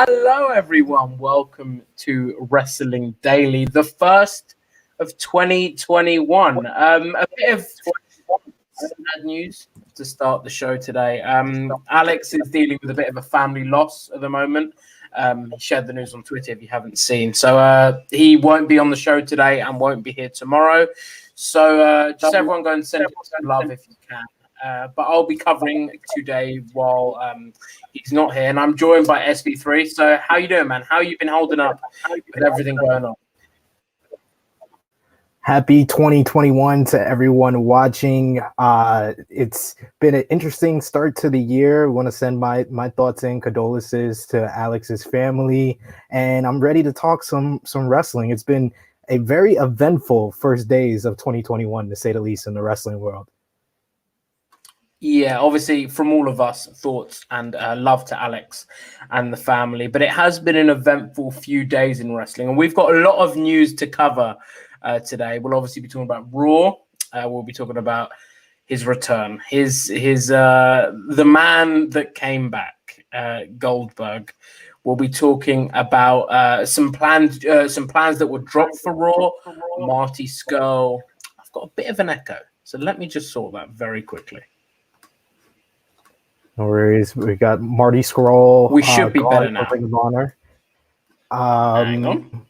Hello, everyone. Welcome to Wrestling Daily, the first of 2021. A bit of bad news to start the show today. Alex is dealing with a bit of a family loss at the moment. He shared the news on Twitter if you haven't seen. So he won't be on the show today and won't be here tomorrow. So just everyone go and send him some love if you can. But I'll be covering today while he's not here, and I'm joined by SP3. So how you doing, man? How you been holding up with everything going on? Happy 2021 to everyone watching. It's been an interesting start to the year. I want to send my thoughts and condolences to Alex's family, and I'm ready to talk some wrestling. It's been a very eventful first days of 2021, to say the least, in the wrestling world. Yeah, obviously from all of us, thoughts and love to Alex and the family. But it has been an eventful few days in wrestling, and we've got a lot of news to cover today. We'll obviously be talking about Raw. We'll be talking about his return, the man that came back, Goldberg. We'll be talking about some plans that were dropped for Raw. Marty, Scurll. I've got a bit of an echo, so let me just sort that very quickly. No worries. We got Marty, Scurll. We should be better now. Ring of Honor. Hang on.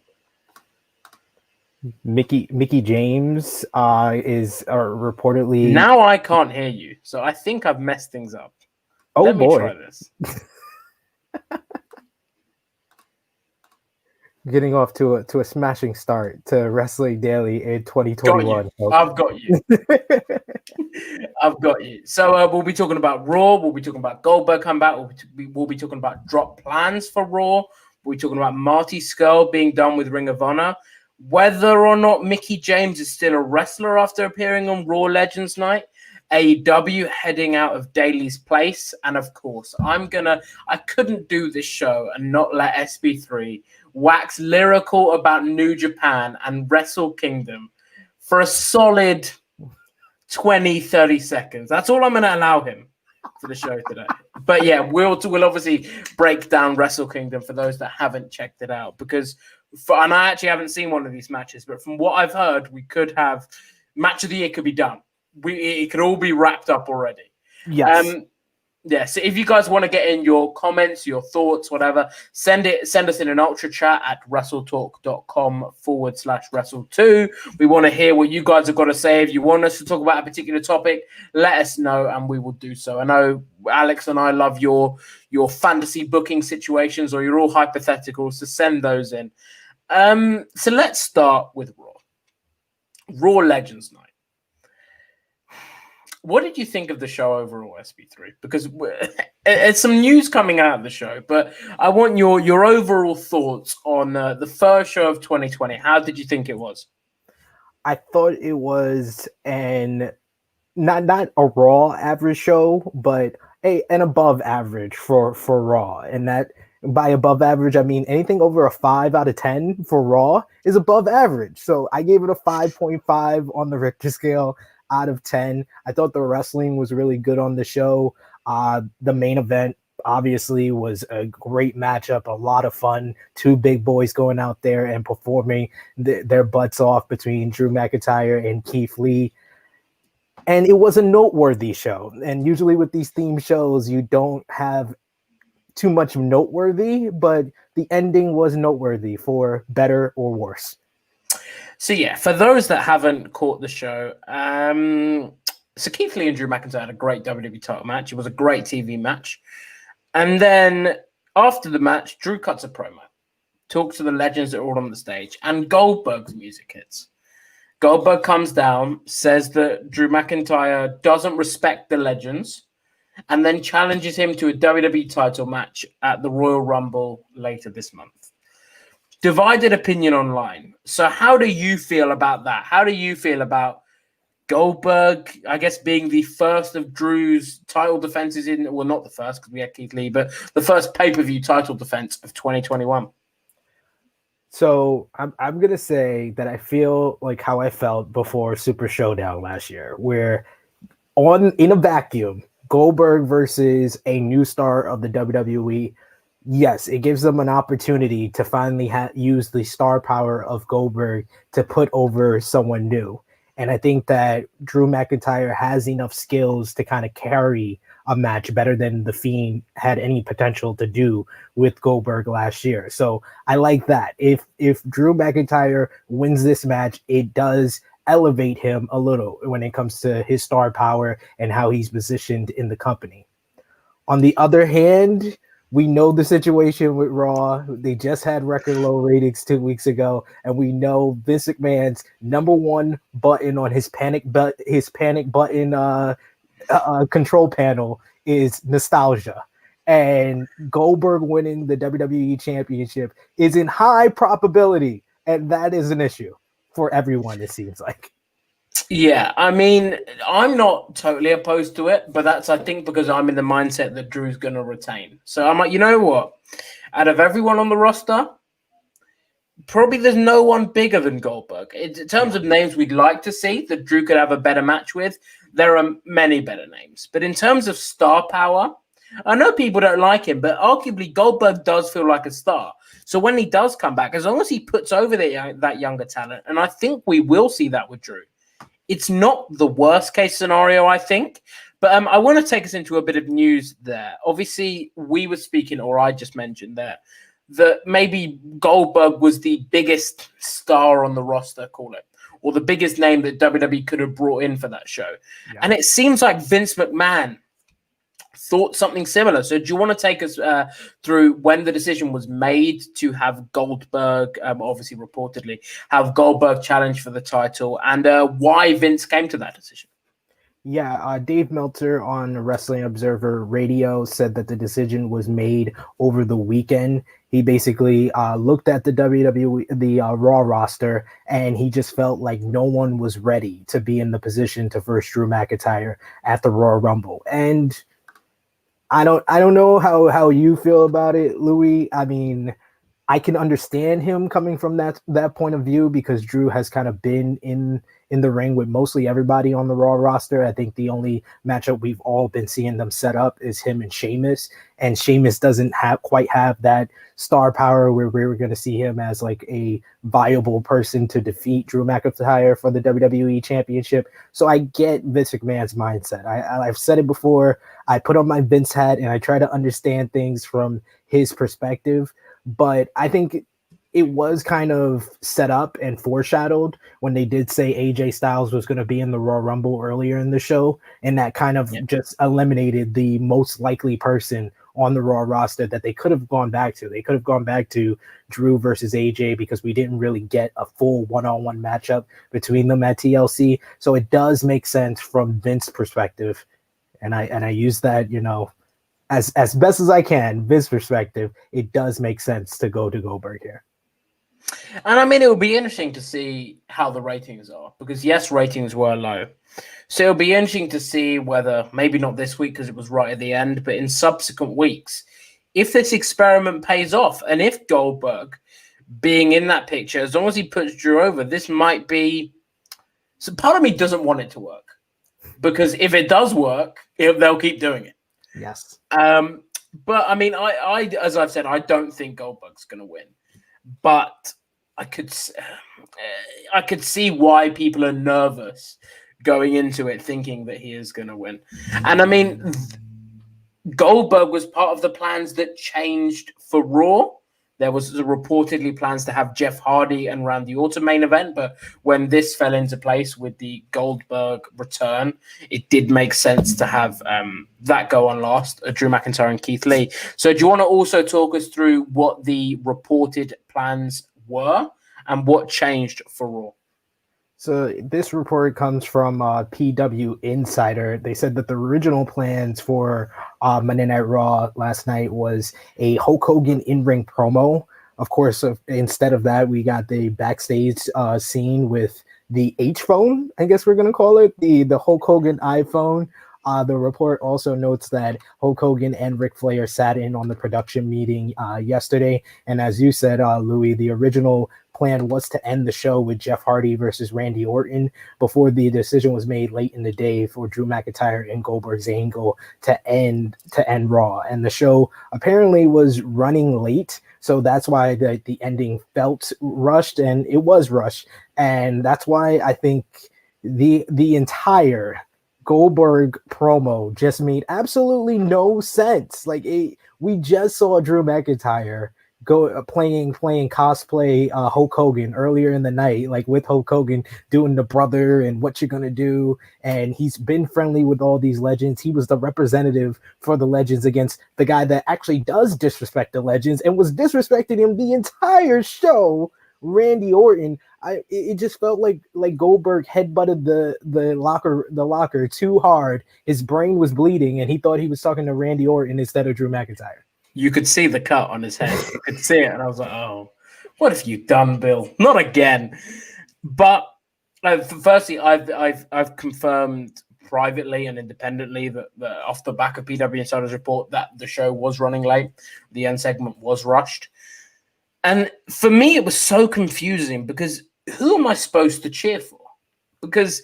Mickie James is reportedly. Now I can't hear you, so I think I've messed things up. Oh, Let me boy. try this. Getting off to a smashing start to Wrestling Daily in 2021. I've got you. I've got you. So we'll be talking about Raw. We'll be talking about Goldberg comeback. We'll be talking about drop plans for Raw. We'll be talking about Marty, Scurll being done with Ring of Honor. Whether or not Mickie James is still a wrestler after appearing on Raw Legends Night. AEW heading out of Daily's place. And of course, I couldn't do this show and not let SP3 wax lyrical about New Japan and Wrestle Kingdom for a solid 20-30 seconds. That's all I'm going to allow him for the show today. But yeah, we'll obviously break down Wrestle Kingdom for those that haven't checked it out, because and I actually haven't seen one of these matches, but from what I've heard, we could have match of the year could be done. It could all be wrapped up already. Yes. Yeah, so if you guys want to get in your comments, your thoughts, whatever, send us in an ultra chat at WrestleTalk.com/Wrestle2. We want to hear what you guys have got to say. If you want us to talk about a particular topic, let us know and we will do so. I know Alex and I love your fantasy booking situations, or your all hypotheticals, so send those in. So let's start with Raw. Raw Legends Night. What did you think of the show overall, SP3? Because it's some news coming out of the show, but I want your overall thoughts on the first show of 2020. How did you think it was? I thought it was not a Raw average show, but an above average for Raw. And that by above average, I mean anything over a 5 out of 10 for Raw is above average. So I gave it a 5.5 on the Richter scale out of 10. I thought the wrestling was really good on the show. The main event obviously was a great matchup, a lot of fun. Two big boys going out there and performing their butts off between Drew McIntyre and Keith Lee. And it was a noteworthy show. And usually with these theme shows, you don't have too much noteworthy, but the ending was noteworthy for better or worse. So yeah, for those that haven't caught the show, so Keith Lee and Drew McIntyre had a great WWE title match. It was a great TV match. And then after the match, Drew cuts a promo, talks to the legends that are all on the stage, and Goldberg's music hits. Goldberg comes down, says that Drew McIntyre doesn't respect the legends, and then challenges him to a WWE title match at the Royal Rumble later this month. Divided opinion online. So how do you feel about that? How do you feel about Goldberg, I guess, being the first of Drew's title defenses well, not the first because we had Keith Lee, but the first pay-per-view title defense of 2021? So I'm going to say that I feel like how I felt before Super Showdown last year, where in a vacuum, Goldberg versus a new star of the WWE Yes, it gives them an opportunity to finally use the star power of Goldberg to put over someone new. And I think that Drew McIntyre has enough skills to kind of carry a match better than The Fiend had any potential to do with Goldberg last year. So I like that. If Drew McIntyre wins this match, it does elevate him a little when it comes to his star power and how he's positioned in the company. On the other hand, we know the situation with Raw. They just had record low ratings 2 weeks ago, and we know Vince McMahon's number one button on his panic button control panel is nostalgia. And Goldberg winning the WWE Championship is in high probability, and that is an issue for everyone, it seems like. Yeah, I mean, I'm not totally opposed to it, but that's, I think, because I'm in the mindset that Drew's going to retain. So I'm like, you know what? Out of everyone on the roster, probably there's no one bigger than Goldberg. In terms of names we'd like to see that Drew could have a better match with, there are many better names. But in terms of star power, I know people don't like him, but arguably Goldberg does feel like a star. So when he does come back, as long as he puts over that younger talent, and I think we will see that with Drew, it's not the worst case scenario, I think. But I want to take us into a bit of news there. Obviously, we were speaking, or I just mentioned that maybe Goldberg was the biggest star on the roster, call it, or the biggest name that WWE could have brought in for that show. Yeah. And it seems like Vince McMahon thought something similar. So do you want to take us through when the decision was made to have Goldberg, obviously reportedly, have Goldberg challenge for the title, and why Vince came to that decision? Yeah, Dave Meltzer on Wrestling Observer Radio said that the decision was made over the weekend. He basically looked at the WWE, the Raw roster, and he just felt like no one was ready to be in the position to verse Drew McIntyre at the Royal Rumble. And I don't know how you feel about it, Louis. I mean, I can understand him coming from that point of view because Drew has kind of been in the ring with mostly everybody on the Raw roster. I think the only matchup we've all been seeing them set up is him and Sheamus, and Sheamus doesn't quite have that star power where we're going to see him as like a viable person to defeat Drew McIntyre for the WWE Championship. So I get Vince McMahon's mindset. I've said it before. I put on my Vince hat and I try to understand things from his perspective. But I think it was kind of set up and foreshadowed when they did say AJ Styles was going to be in the Royal Rumble earlier in the show. And that kind of just eliminated the most likely person on the Raw roster that they could have gone back to. They could have gone back to Drew versus AJ because we didn't really get a full one-on-one matchup between them at TLC. So it does make sense from Vince's perspective. And I use that, you know, as best as I can, Vince's perspective, it does make sense to go to Goldberg here. And I mean, it will be interesting to see how the ratings are because, yes, ratings were low. So it'll be interesting to see whether, maybe not this week because it was right at the end, but in subsequent weeks, if this experiment pays off and if Goldberg being in that picture, as long as he puts Drew over, this might be. So part of me doesn't want it to work because if it does work, they'll keep doing it. Yes. But I mean, I as I've said, I don't think Goldberg's going to win, but I could see why people are nervous going into it, thinking that he is going to win. And I mean, Goldberg was part of the plans that changed for Raw. There was reportedly plans to have Jeff Hardy and Randy Orton main event, but when this fell into place with the Goldberg return, it did make sense to have that go on last, Drew McIntyre and Keith Lee. So do you want to also talk us through what the reported plans were and what changed for Raw? So this report comes from PW Insider. They said that the original plans for Monday Night Raw last night was a Hulk Hogan in-ring promo. Of course, instead of that, we got the backstage scene with the H-phone, I guess we're going to call it, the Hulk Hogan iPhone. The report also notes that Hulk Hogan and Ric Flair sat in on the production meeting yesterday. And as you said, Louis, the original plan was to end the show with Jeff Hardy versus Randy Orton before the decision was made late in the day for Drew McIntyre and Goldberg's angle to end Raw. And the show apparently was running late, so that's why the ending felt rushed, and it was rushed. And that's why I think the entire Goldberg promo just made absolutely no sense. Like, we just saw Drew McIntyre go playing cosplay Hulk Hogan earlier in the night, like with Hulk Hogan doing the brother and what you're gonna do, and he's been friendly with all these legends. He was the representative for the legends against the guy that actually does disrespect the legends and was disrespecting him the entire show, Randy Orton. It just felt like Goldberg headbutted the locker too hard. His brain was bleeding, and he thought he was talking to Randy Orton instead of Drew McIntyre. You could see the cut on his head. You could see it, and I was like, "Oh, what have you done, Bill? Not again!" But firstly, I've confirmed privately and independently that off the back of PW Insider's report that the show was running late. The end segment was rushed, and for me, it was so confusing because who am I supposed to cheer for? Because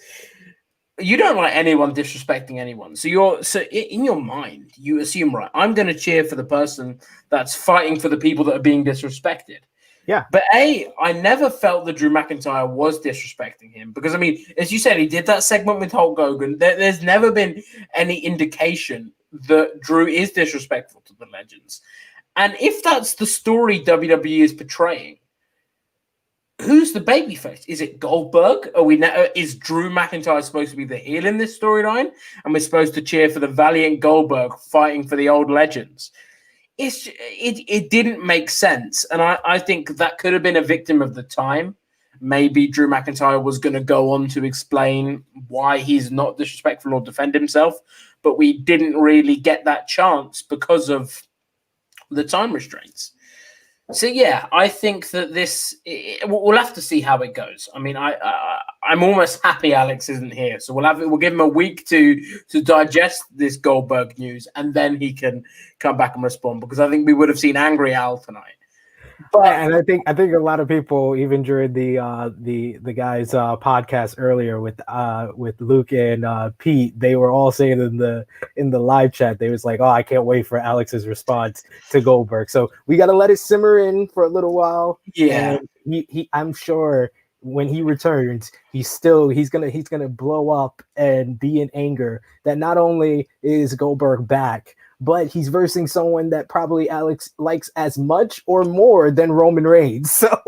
you don't like anyone disrespecting anyone. So in your mind, you assume, right, I'm going to cheer for the person that's fighting for the people that are being disrespected. Yeah. But I never felt that Drew McIntyre was disrespecting him because, I mean, as you said, he did that segment with Hulk Hogan. There's never been any indication that Drew is disrespectful to the legends. And if that's the story WWE is portraying, who's the babyface? Is it Goldberg? Is Drew McIntyre supposed to be the heel in this storyline? And we're supposed to cheer for the valiant Goldberg fighting for the old legends? It didn't make sense. And I think that could have been a victim of the time. Maybe Drew McIntyre was going to go on to explain why he's not disrespectful or defend himself. But we didn't really get that chance because of the time restraints. So yeah, I think that we'll have to see how it goes. I mean, I'm almost happy Alex isn't here, so we'll give him a week to digest this Goldberg news, and then he can come back and respond, because I think we would have seen Angry Al tonight. And I think a lot of people, even during the guys podcast earlier with Luke and Pete, they were all saying in the live chat, they was like, "Oh, I can't wait for Alex's response to Goldberg." So we got to let it simmer in for a little while. Yeah, and I'm sure when he returns, he's gonna blow up and be in anger that not only is Goldberg back, but he's versing someone that probably Alex likes as much or more than Roman Reigns. So,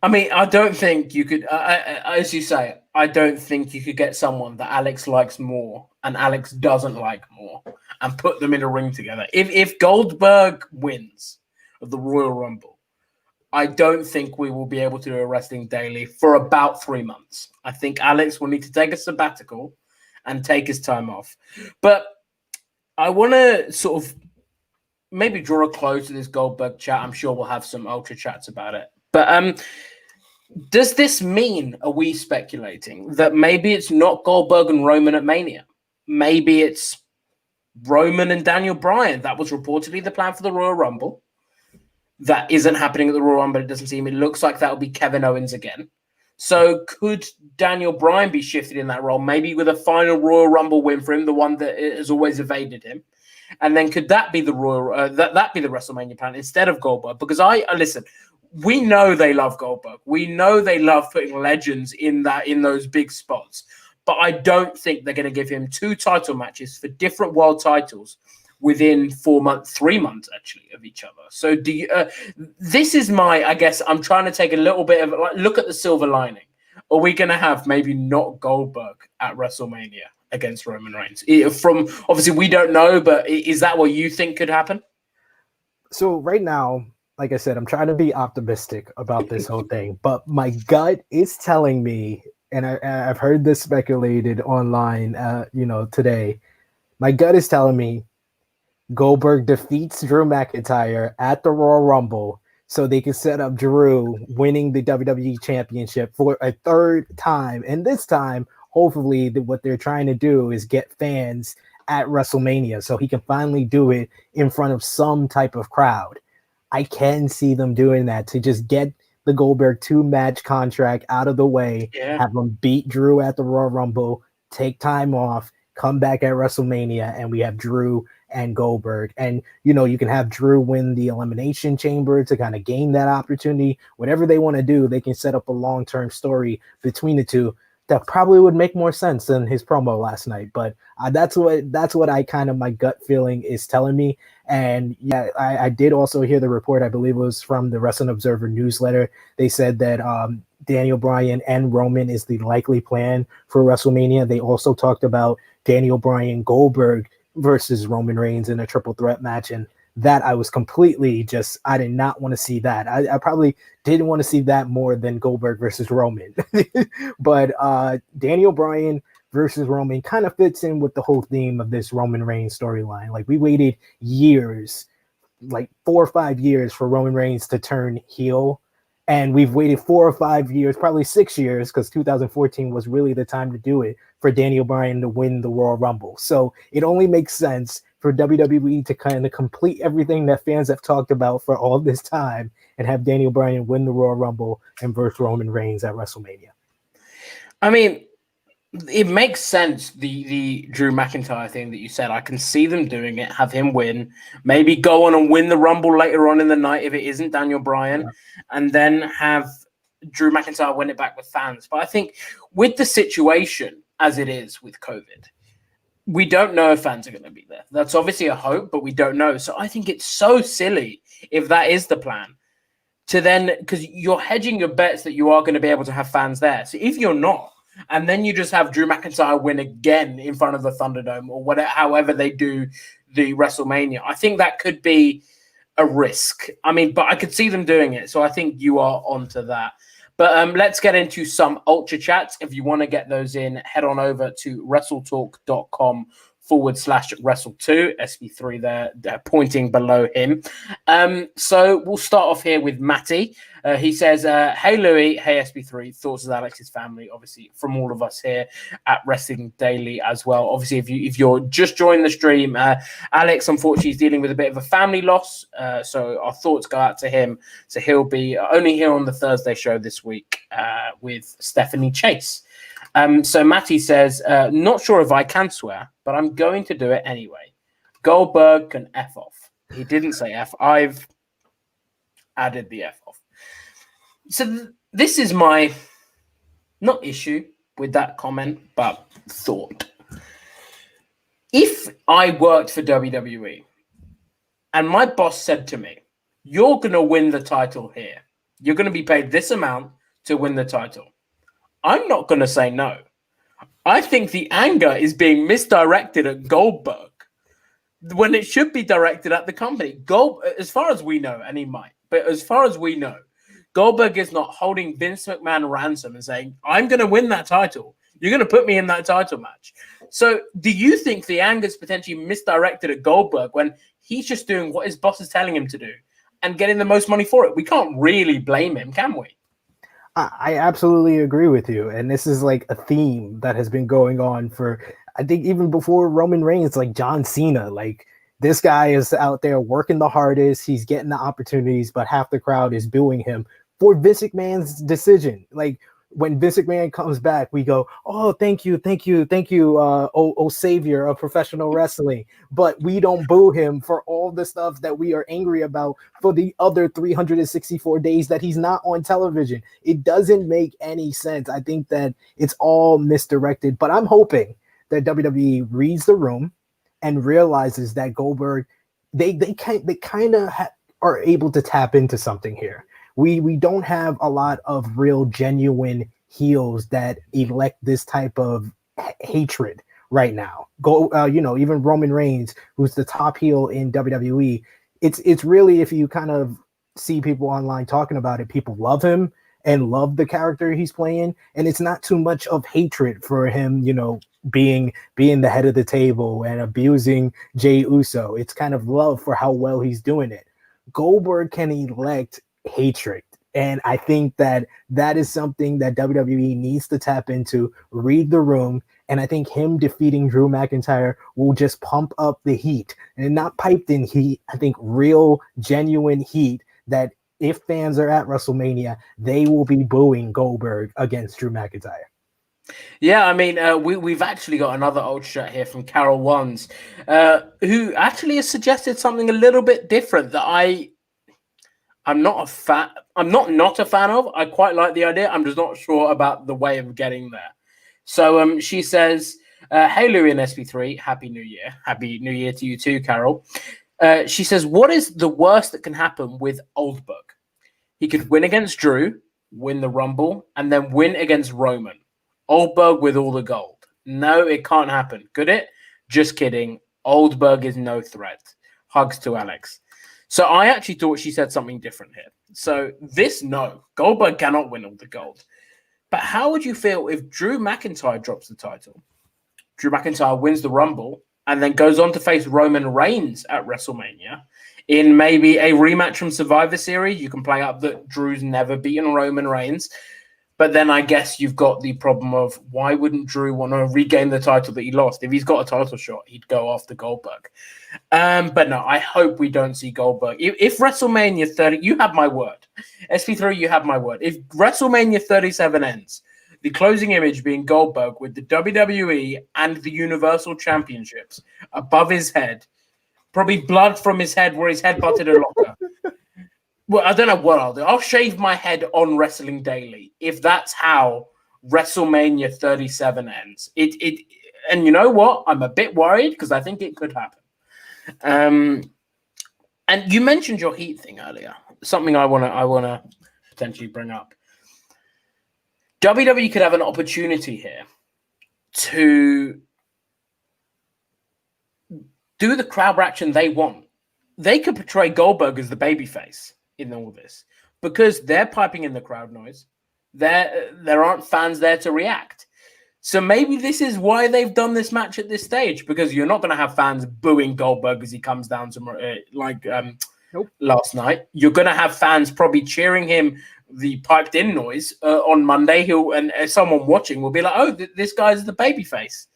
I mean, I don't think you could, as you say, I don't think you could get someone that Alex likes more and Alex doesn't like more and put them in a ring together. If Goldberg wins the Royal Rumble, I don't think we will be able to do a Wrestling Daily for about 3 months. I think Alex will need to take a sabbatical and take his time off. But I want to sort of maybe draw a close to this Goldberg chat. I'm sure we'll have some ultra chats about it. But does this mean, are we speculating, that maybe it's not Goldberg and Roman at Mania? Maybe it's Roman and Daniel Bryan. That was reportedly the plan for the Royal Rumble. That isn't happening at the Royal Rumble. It doesn't seem. It looks like that will be Kevin Owens again. So could Daniel Bryan be shifted in that role, maybe with a final Royal Rumble win for him, the one that has always evaded him? And then could that be the that be the WrestleMania plan instead of Goldberg? Because listen, we know they love Goldberg. We know they love putting legends in those big spots. But I don't think they're going to give him 2 title matches for different world titles within 3 months actually of each other. So do you, this is I guess I'm trying to take a little bit of look at the silver lining. Are we going to have maybe not Goldberg at WrestleMania against Roman Reigns? From obviously we don't know, but is that what you think could happen? So right now, like I said, I'm trying to be optimistic about this whole thing, but my gut is telling me, and I've heard this speculated online, today. My gut is telling me Goldberg defeats Drew McIntyre at the Royal Rumble so they can set up Drew winning the WWE Championship for a 3rd time. And this time, hopefully, what they're trying to do is get fans at WrestleMania so he can finally do it in front of some type of crowd. I can see them doing that to just get the Goldberg 2-match contract out of the way, have him beat Drew at the Royal Rumble, take time off, come back at WrestleMania, and we have Drew and Goldberg. And, you can have Drew win the Elimination Chamber to kind of gain that opportunity. Whatever they want to do, they can set up a long-term story between the two that probably would make more sense than his promo last night. But that's what I kind of, my gut feeling is telling me. And yeah, I did also hear the report, I believe it was from the Wrestling Observer newsletter. They said that Daniel Bryan and Roman is the likely plan for WrestleMania. They also talked about Daniel Bryan Goldberg versus Roman Reigns in a triple threat match. And that I was completely I did not want to see that. I probably didn't want to see that more than Goldberg versus Roman. But Daniel Bryan versus Roman kind of fits in with the whole theme of this Roman Reigns storyline. Like, we waited years, like 4 or 5 years for Roman Reigns to turn heel. And we've waited 4 or 5 years, probably 6 years, because 2014 was really the time to do it, for Daniel Bryan to win the Royal Rumble. So it only makes sense for WWE to kind of complete everything that fans have talked about for all this time and have Daniel Bryan win the Royal Rumble and versus Roman Reigns at WrestleMania. I mean, it makes sense, the Drew McIntyre thing that you said. I can see them doing it, have him win, maybe go on and win the Rumble later on in the night if it isn't Daniel Bryan, and then have Drew McIntyre win it back with fans. But I think with the situation as it is with COVID, we don't know if fans are going to be there. That's obviously a hope, but we don't know. So I think it's so silly if that is the plan to then, because you're hedging your bets that you are going to be able to have fans there. So if you're not, and then you just have Drew McIntyre win again in front of the Thunderdome or whatever, however they do the WrestleMania, I think that could be a risk. I mean, but I could see them doing it. So I think you are onto that. But let's get into some Ultra Chats. If you want to get those in, head on over to WrestleTalk.com/Wrestle2. SP3 there, pointing below him. So we'll start off here with Matty. He says, hey, Louis. Hey, SP3. Thoughts of Alex's family, obviously, from all of us here at Wrestling Daily as well. Obviously, if you're just joining the stream, Alex, unfortunately, is dealing with a bit of a family loss. So our thoughts go out to him. So he'll be only here on the Thursday show this week with Stephanie Chase. So Matty says, not sure if I can swear, but I'm going to do it anyway. Goldberg can F off. He didn't say F. I've added the F off. So this is my, not issue with that comment, but thought. If I worked for WWE and my boss said to me, you're going to win the title here, you're going to be paid this amount to win the title, I'm not going to say no. I think the anger is being misdirected at Goldberg when it should be directed at the company. As far as we know, and he might, but as far as we know, Goldberg is not holding Vince McMahon ransom and saying, I'm going to win that title. You're going to put me in that title match. So do you think the anger is potentially misdirected at Goldberg when he's just doing what his boss is telling him to do and getting the most money for it? We can't really blame him, can we? I absolutely agree with you. And this is like a theme that has been going on for, I think, even before Roman Reigns, like John Cena. Like, this guy is out there working the hardest. He's getting the opportunities, but half the crowd is booing him for Vince McMahon's decision. Like, when Vince McMahon comes back, we go, oh, thank you, oh savior of professional wrestling. But we don't boo him for all the stuff that we are angry about for the other 364 days that he's not on television. It doesn't make any sense. I think that it's all misdirected, but I'm hoping that WWE reads the room and realizes that Goldberg, they kind of are able to tap into something here. We don't have a lot of real genuine heels that elect this type of hatred right now. Even Roman Reigns, who's the top heel in WWE, it's really, if you kind of see people online talking about it, people love him and love the character he's playing, and it's not too much of hatred for him, being the head of the table and abusing Jey Uso. It's kind of love for how well he's doing it. Goldberg can elect hatred, and I think that is something that WWE needs to tap into, read the room, and I think him defeating Drew McIntyre will just pump up the heat, and not piped in heat. I think real genuine heat that if fans are at WrestleMania, they will be booing Goldberg against Drew McIntyre. Yeah, I mean, we've actually got another ultra chat here from Carol Wands, who actually has suggested something a little bit different that I'm not a fan. I'm not a fan of. I quite like the idea. I'm just not sure about the way of getting there. So she says, "Hey Louis and SP3, Happy New Year. Happy New Year to you too, Carol." She says, "What is the worst that can happen with Goldberg? He could win against Drew, win the Rumble, and then win against Roman. Goldberg with all the gold. No, it can't happen. Could it? Just kidding. Goldberg is no threat. Hugs to Alex." So I actually thought she said something different here. So no, Goldberg cannot win all the gold. But how would you feel if Drew McIntyre drops the title? Drew McIntyre wins the Rumble and then goes on to face Roman Reigns at WrestleMania in maybe a rematch from Survivor Series. You can play up that Drew's never beaten Roman Reigns. But then I guess you've got the problem of why wouldn't Drew want to regain the title that he lost? If he's got a title shot, he'd go after Goldberg. But no, I hope we don't see Goldberg. If WrestleMania 30, you have my word. SP3, you have my word. If WrestleMania 37 ends, the closing image being Goldberg with the WWE and the Universal Championships above his head, probably blood from his head where his head butted a locker. Well, I don't know what I'll do. I'll shave my head on Wrestling Daily if that's how WrestleMania 37 ends. And you know what? I'm a bit worried because I think it could happen. And you mentioned your heat thing earlier. Something I wanna potentially bring up. WWE could have an opportunity here to do the crowd reaction they want. They could portray Goldberg as the babyface in all this because they're piping in the crowd noise. There aren't fans there to react. So maybe this is why they've done this match at this stage, because you're not going to have fans booing Goldberg as he comes down to Nope. last night. You're going to have fans probably cheering him the piped in noise on Monday. And someone watching will be like, "Oh, this guy's the babyface."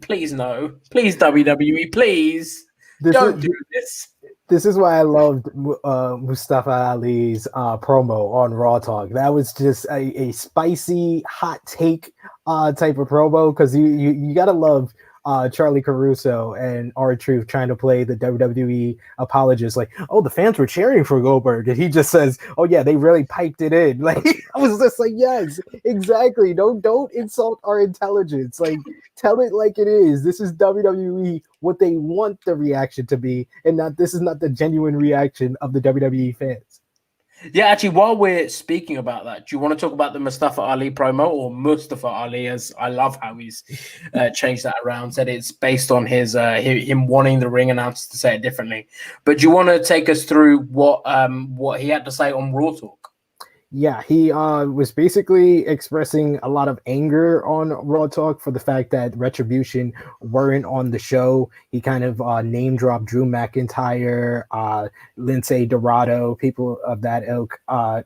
Please no. Please WWE, please don't do this. This is why I loved Mustafa Ali's promo on Raw Talk. That was just a spicy, hot take type of promo, because you gotta love Charlie Caruso and R-Truth trying to play the WWE apologist, like, "Oh, the fans were cheering for Goldberg," and he just says, "Oh yeah, they really piped it in." Like, I was just like, yes, exactly. Don't insult our intelligence. Like, tell it like it is. This is WWE, what they want the reaction to be, and this is not the genuine reaction of the WWE fans. Yeah, actually, while we're speaking about that, do you want to talk about the Mustafa Ali promo, or Mustafa Ali, as I love how he's changed that around, said it's based on him wanting the ring announcers to say it differently. But do you want to take us through what he had to say on Raw Talk? Yeah, he was basically expressing a lot of anger on Raw Talk for the fact that Retribution weren't on the show. He kind of name dropped Drew McIntyre, Lindsay Dorado, people of that ilk,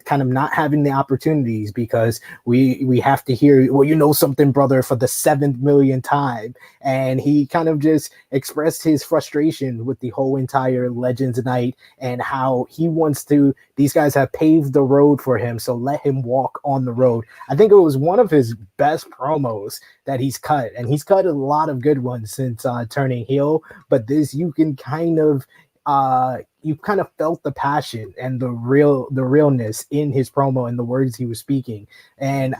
kind of not having the opportunities because we have to hear, "Well, you know something, brother," for the 7th millionth time. And he kind of just expressed his frustration with the whole entire Legends Night and how he wants to, these guys have paved the road for him, so let him walk on the road. I think it was one of his best promos that he's cut, and he's cut a lot of good ones since turning heel, but this, you can kind of you kind of felt the passion and the realness in his promo and the words he was speaking. And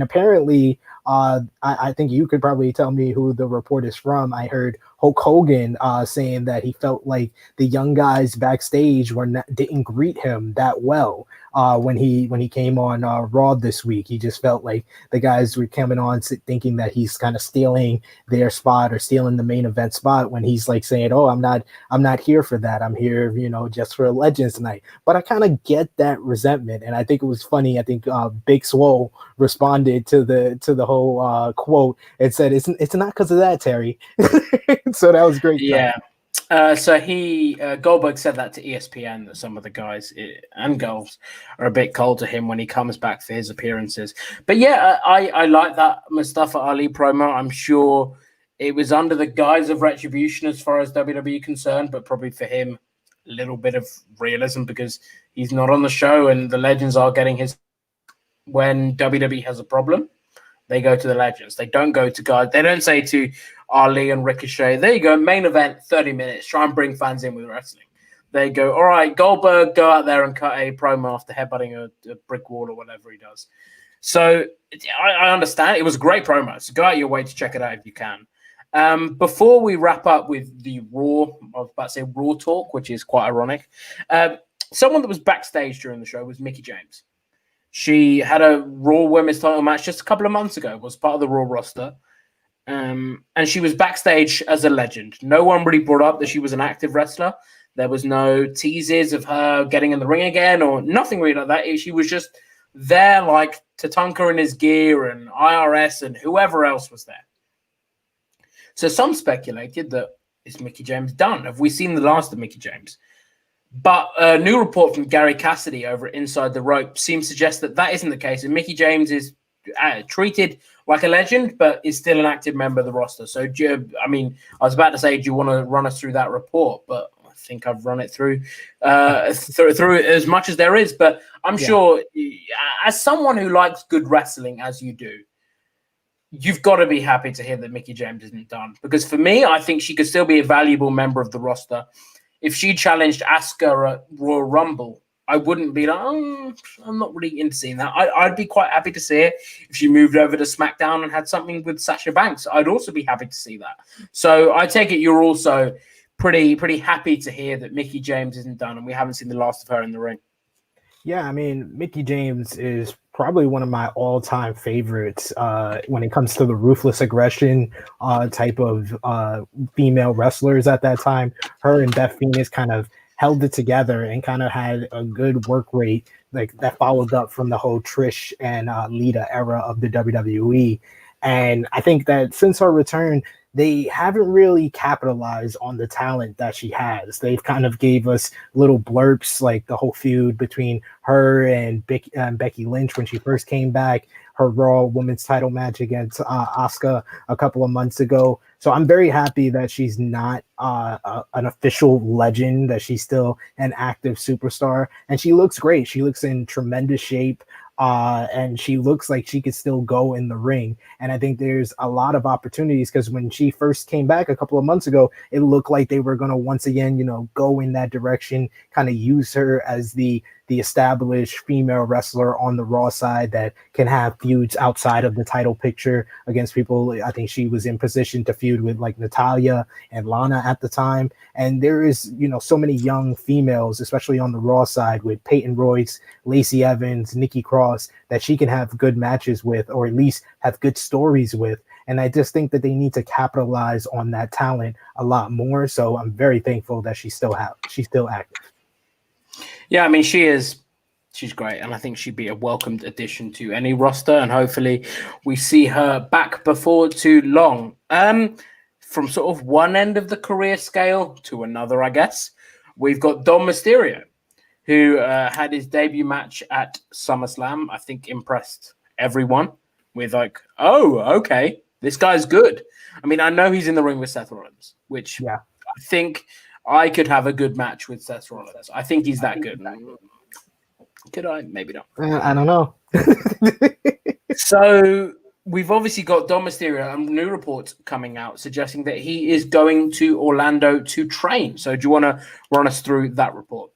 apparently I think you could probably tell me who the report is from. I heard Hulk Hogan saying that he felt like the young guys backstage didn't greet him that well when he came on Raw this week. He just felt like the guys were coming on thinking that he's kind of stealing their spot or stealing the main event spot, when he's like saying, "Oh, I'm not here for that. I'm here, just for Legends Night." But I kind of get that resentment, and I think it was funny. I think Big Swole responded to the whole quote and said, "It's not because of that, Terry." So that was great. Yeah. So Goldberg said that to ESPN, that some of the guys and girls are a bit cold to him when he comes back for his appearances. But yeah, I like that Mustafa Ali promo. I'm sure It was under the guise of retribution as far as WWE concerned, but probably for him, a little bit of realism because he's not on the show and the legends are getting his. When WWE has a problem, they go to the legends. They don't go to guys. They don't say to Ali and Ricochet, there you go, main event, 30 minutes, try and bring fans in with wrestling. They go, all right, Goldberg, go out there and cut a promo after headbutting a brick wall or whatever he does. So I understand. It was a great promo. So go out your way to check it out if you can. Before we wrap up with the Raw, I was about to say Raw talk, which is quite ironic. Someone that was backstage during the show was Mickie James. She had a Raw Women's title match just a couple of months ago, was part of the Raw roster. And she was backstage as a legend. No one really brought up that she was an active wrestler. There was no teases of her getting in the ring again or nothing really like that. She was just there like Tatanka in his gear and IRS and whoever else was there. So some speculated that, is Mickie James done? Have we seen the last of Mickie James? But a new report from Gary Cassidy over at Inside the Rope seems to suggest that that isn't the case. And Mickie James is treated like a legend, but is still an active member of the roster. So, I mean, I was about to say, do you want to run us through that report? But I think I've run it through as much as there is. But I'm sure, as someone who likes good wrestling, as you do, you've got to be happy to hear that Mickie James isn't done. Because for me, I think she could still be a valuable member of the roster. If she challenged Asuka at Royal Rumble, I wouldn't be like, I'm not really into seeing that. I'd be quite happy to see it if she moved over to SmackDown and had something with Sasha Banks. I'd also be happy to see that. So I take it you're also pretty happy to hear that Mickie James isn't done and we haven't seen the last of her in the ring. Yeah, I mean, Mickie James is probably one of my all-time favorites when it comes to the ruthless aggression type of female wrestlers at that time. Her and Beth Phoenix kind of held it together and kind of had a good work rate like that followed up from the whole Trish and Lita era of the WWE. And I think that since her return, they haven't really capitalized on the talent that she has. They've kind of gave us little blurbs, like the whole feud between her and Becky Lynch when she first came back, her Raw Women's title match against Asuka a couple of months ago. So I'm very happy that she's not an official legend, that she's still an active superstar. And she looks great. She looks in tremendous shape. And she looks like she could still go in the ring. And I think there's a lot of opportunities because when she first came back a couple of months ago, it looked like they were going to once again, go in that direction, kind of use her as the established female wrestler on the Raw side that can have feuds outside of the title picture against people. I think she was in position to feud with like Natalya and Lana at the time. And there is, so many young females, especially on the Raw side with Peyton Royce, Lacey Evans, Nikki Cross, that she can have good matches with, or at least have good stories with. And I just think that they need to capitalize on that talent a lot more. So I'm very thankful that she's still active. Yeah, I mean, she's great, and I think she'd be a welcomed addition to any roster, and hopefully we see her back before too long. From sort of one end of the career scale to another, I guess, we've got Dom Mysterio, who had his debut match at SummerSlam. I think impressed everyone with like, oh, okay, this guy's good. I mean, I know he's in the ring with Seth Rollins, which I think I could have a good match with Seth Rollins. I think he's that good. Could I? Maybe not. I don't know. So we've obviously got Dom Mysterio and new reports coming out suggesting that he is going to Orlando to train. So do you want to run us through that report?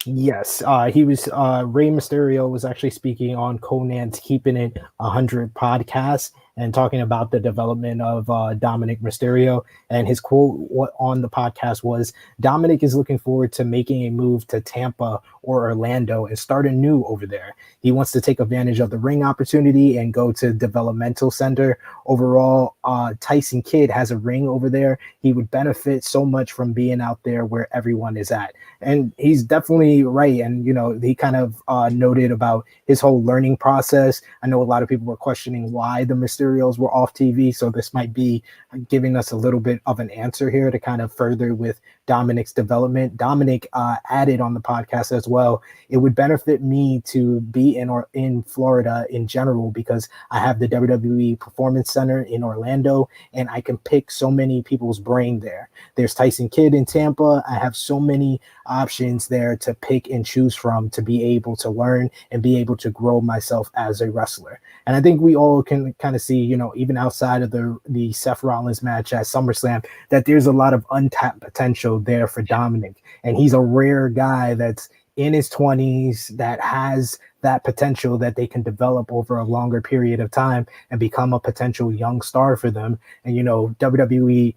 Yes, he was. Rey Mysterio was actually speaking on Conan's Keeping It 100 podcast and talking about the development of Dominic Mysterio. And his quote on the podcast was, "Dominic is looking forward to making a move to Tampa or Orlando and start anew over there. He wants to take advantage of the ring opportunity and go to developmental center. Overall, Tyson Kidd has a ring over there. He would benefit so much from being out there where everyone is at." And he's definitely right. And, he kind of noted about his whole learning process. I know a lot of people were questioning why the Mysterio Mysterios were off TV, so this might be giving us a little bit of an answer here to kind of further with Dominic's development. Dominic added on the podcast as well, it would benefit me to be in Florida in general because I have the WWE Performance Center in Orlando, and I can pick so many people's brain there. There's Tyson Kidd in Tampa. I have so many options there to pick and choose from to be able to learn and be able to grow myself as a wrestler. And I think we all can kind of see, even outside of the Seth Rollins match at SummerSlam, that there's a lot of untapped potential there for Dominic. And he's a rare guy that's in his 20s that has that potential that they can develop over a longer period of time and become a potential young star for them. And, WWE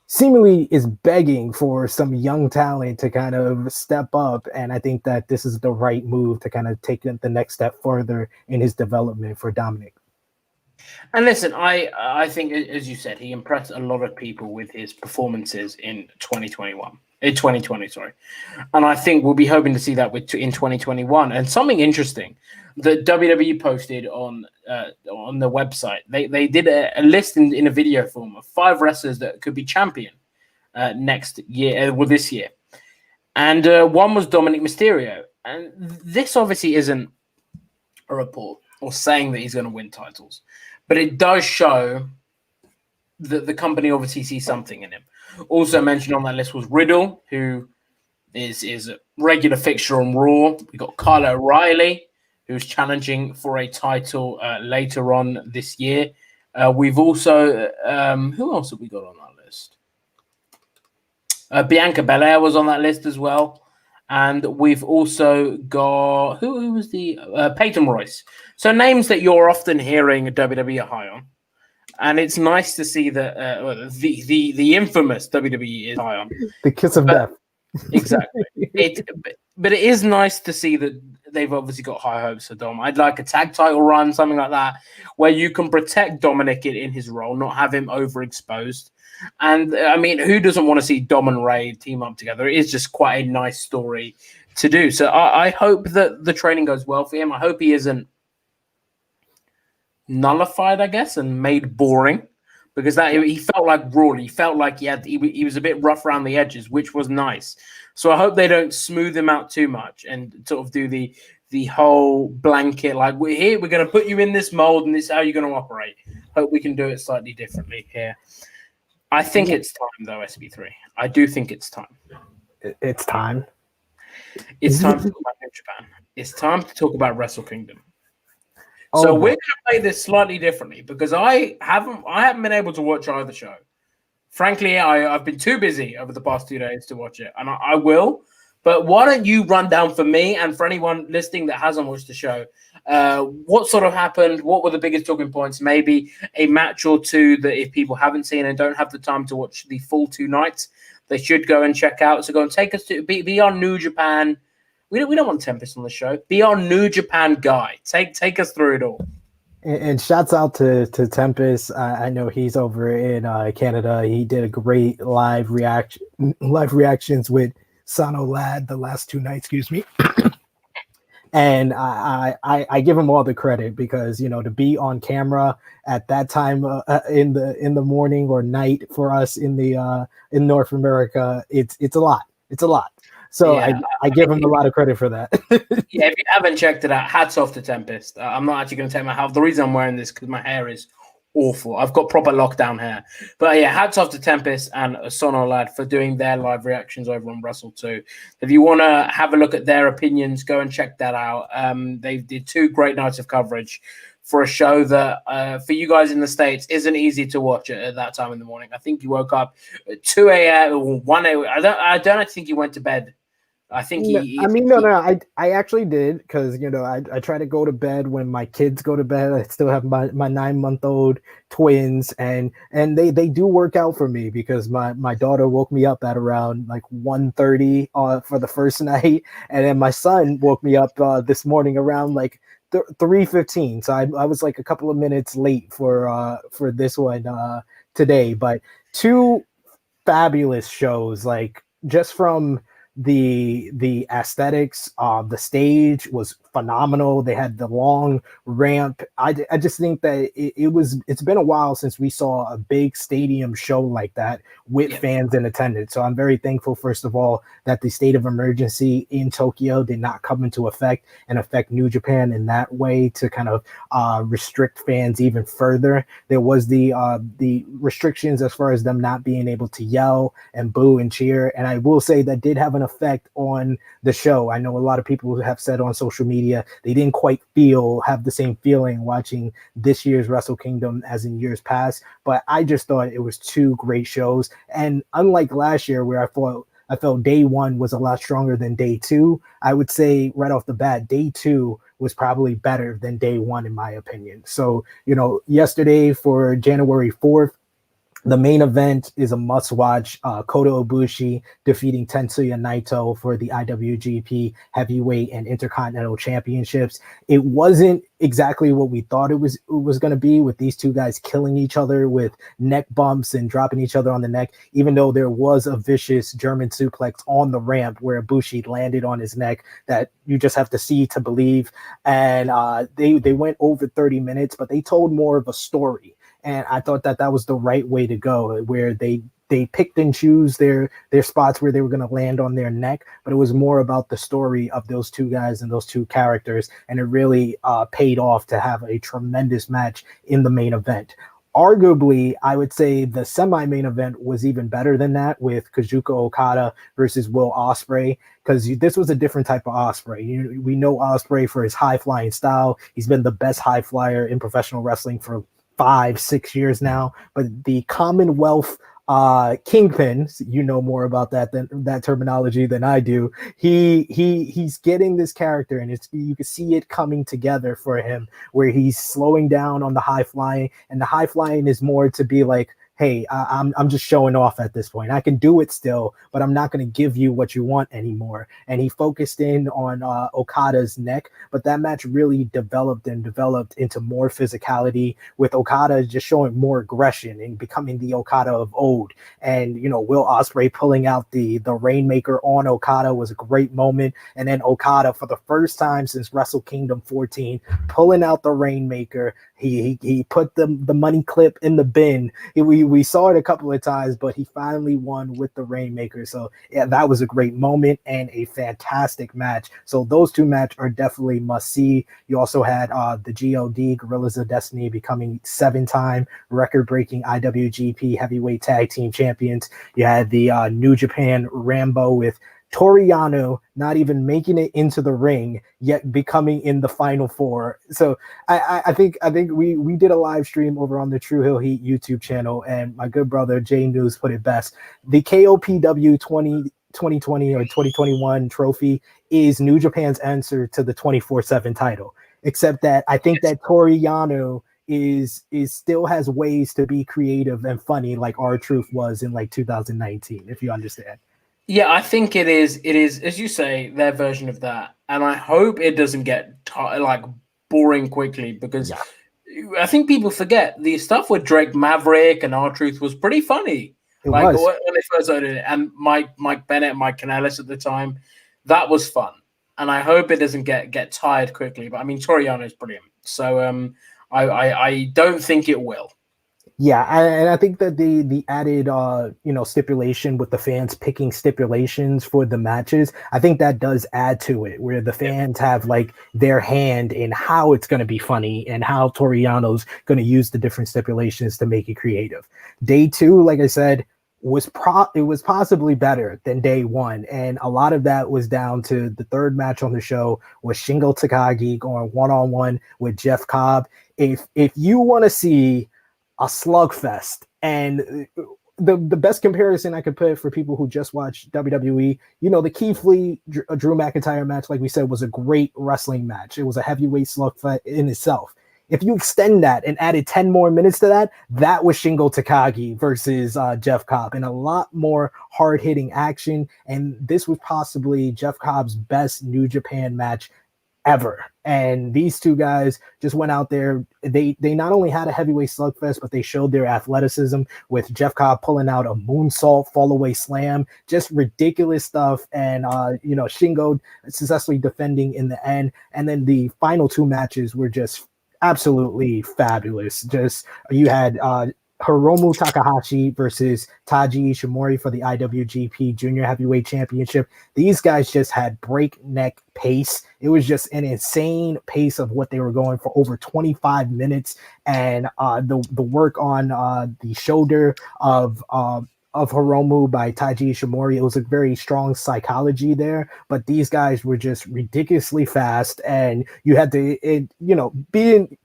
seemingly is begging for some young talent to kind of step up. And I think that this is the right move to kind of take the next step further in his development for Dominic. And listen, I think, as you said, he impressed a lot of people with his performances in 2020, sorry. And I think we'll be hoping to see that in 2021. And something interesting that WWE posted on the website, they did a list in a video form of 5 wrestlers that could be champion next year, this year. And one was Dominic Mysterio. And this obviously isn't a report or saying that he's going to win titles, but it does show that the company obviously sees something in him. Also mentioned on that list was Riddle, who is a regular fixture on Raw. We got Kyle O'Reilly, who's challenging for a title later on this year. We've also who else have we got on that list? Bianca Belair was on that list as well. And we've also got who was the Peyton Royce. So names that you're often hearing WWE high on. And it's nice to see that the infamous WWE is high on. The kiss of death. Exactly. But it is nice to see that they've obviously got high hopes for Dom. I'd like a tag title run, something like that, where you can protect Dominic in his role, not have him overexposed. And I mean, who doesn't want to see Dom and Ray team up together? It is just quite a nice story to do. So I hope that the training goes well for him. I hope he isn't nullified, I guess, and made boring, because that he felt like raw. He felt like he was a bit rough around the edges, which was nice. So I hope they don't smooth him out too much and sort of do the whole blanket, like we're going to put you in this mold and this is how you're going to operate. Hope we can do it slightly differently here. I think it's time, though, SP3. I do think it's time. It's time. It's time to talk about New Japan. It's time to talk about Wrestle Kingdom. So we're going to play this slightly differently because I haven't been able to watch either show. Frankly, I've been too busy over the past 2 days to watch it, and I will. But why don't you run down for me and for anyone listening that hasn't watched the show, what sort of happened? What were the biggest talking points? Maybe a match or two that if people haven't seen and don't have the time to watch the full 2 nights, they should go and check out. So go and take us to be our New Japan. We don't want Tempest on the show. Be our New Japan guy. Take us through it all. And shouts out to Tempest. I know he's over in Canada. He did a great live reactions with Sano Lad the last 2 nights. Excuse me. And I give him all the credit because to be on camera at that time in the morning or night for us in North America, it's a lot. It's a lot. So yeah, I give him a lot of credit for that. Yeah, if you haven't checked it out, hats off to Tempest. I'm not actually going to take my hat. The reason I'm wearing this because my hair is awful. I've got proper lockdown hair. But yeah, hats off to Tempest and Sono Lad for doing their live reactions over on Wrestle 2. If you want to have a look at their opinions, go and check that out. They did 2 great nights of coverage for a show that for you guys in the States isn't easy to watch at that time in the morning. I think you woke up at 2 a.m. or 1 a.m. I don't think you went to bed. I think I actually did because I try to go to bed when my kids go to bed. I still have my 9-month-old twins, and they do work out for me because my daughter woke me up at around like 1:30 for the first night, and then my son woke me up this morning around like 3:15. So I was like a couple of minutes late for this one today, but 2 fabulous shows, like just from the aesthetics. The stage was phenomenal. They had the long ramp. I just think that it's been a while since we saw a big stadium show like that with fans in attendance. So I'm very thankful, first of all, that the state of emergency in Tokyo did not come into effect and affect New Japan in that way to kind of restrict fans even further. There was the restrictions as far as them not being able to yell and boo and cheer. And I will say that did have an effect on the show. I know a lot of people have said on social media they didn't quite have the same feeling watching this year's Wrestle Kingdom as in years past, but I just thought it was two great shows. And unlike last year where I felt day one was a lot stronger than day two, I would say right off the bat, day two was probably better than day one in my opinion. So, yesterday for January 4th, the main event is a must-watch. Kota Ibushi defeating Tetsuya Naito for the IWGP Heavyweight and Intercontinental Championships. It wasn't exactly what we thought it was going to be, with these two guys killing each other with neck bumps and dropping each other on the neck, even though there was a vicious German suplex on the ramp where Ibushi landed on his neck that you just have to see to believe. And they went over 30 minutes, but they told more of a story. And I thought that was the right way to go, where they picked and choose their spots where they were going to land on their neck, but it was more about the story of those two guys and those two characters, and it really paid off to have a tremendous match in the main event. Arguably, I would say the semi-main event was even better than that, with Kazuchika Okada versus Will Ospreay, because this was a different type of Ospreay. We know Ospreay for his high-flying style. He's been the best high flyer in professional wrestling for 5-6 years now, but the Commonwealth Kingpin, more about that terminology than I do. He's getting this character, and you can see it coming together for him, where he's slowing down on the high flying, and the high flying is more to be like, hey, I'm just showing off at this point. I can do it still, but I'm not going to give you what you want anymore. And he focused in on Okada's neck, but that match really developed into more physicality, with Okada just showing more aggression and becoming the Okada of old. And, Will Ospreay pulling out the Rainmaker on Okada was a great moment. And then Okada, for the first time since Wrestle Kingdom 14, pulling out the Rainmaker. He put the money clip in the bin. We saw it a couple of times, but he finally won with the Rainmaker. So yeah, that was a great moment and a fantastic match. So those two matches are definitely must see. You also had the GOD, Guerrillas of Destiny, becoming 7-time record-breaking IWGP Heavyweight Tag Team Champions. You had the New Japan Rambo with Toru Yano not even making it into the ring, yet becoming in the final four. So I think we did a live stream over on the True Hill Heat YouTube channel, and my good brother Jay News put it best. The KOPW 2020 or 2021 trophy is New Japan's answer to the 24/7 title, except that I think that Toru Yano is still has ways to be creative and funny, like R-Truth was in like 2019, if you understand. Yeah, I think it is, as you say, their version of that. And I hope it doesn't get boring quickly, because I think people forget the stuff with Drake Maverick and R-Truth was pretty funny. It was. When they first started it, and Mike Bennett, Mike Kanellis at the time, that was fun. And I hope it doesn't get tired quickly. But I mean, Toru Yano is brilliant. So I don't think it will. Yeah, and I think that the added stipulation with the fans picking stipulations for the matches, I think that does add to it, where the fans have like their hand in how it's going to be funny and how Toru Yano's going to use the different stipulations to make it creative. Day two, like I said, it was possibly better than day one, and a lot of that was down to the third match on the show was Shingo Takagi going one-on-one with Jeff Cobb. If you want to see a slugfest, and the best comparison I could put for people who just watch WWE, the Keith Lee Drew McIntyre match, like we said, was a great wrestling match. It was a heavyweight slugfest in itself. If you extend that and added 10 more minutes to that, that was Shingo Takagi versus Jeff Cobb, and a lot more hard-hitting action. And this was possibly Jeff Cobb's best New Japan match ever. And these two guys just went out there. They not only had a heavyweight slugfest, but they showed their athleticism with Jeff Cobb pulling out a moonsault, fall away slam, just ridiculous stuff. And Shingo successfully defending in the end. And then the final two matches were just absolutely fabulous. Just you had Hiromu Takahashi versus Taiji Ishimori for the IWGP Junior Heavyweight Championship. These guys just had breakneck pace. It was just an insane pace of what they were going for over 25 minutes. And the work on the shoulder of Hiromu by Taiji Ishimori, it was a very strong psychology there, but these guys were just ridiculously fast, and you had to,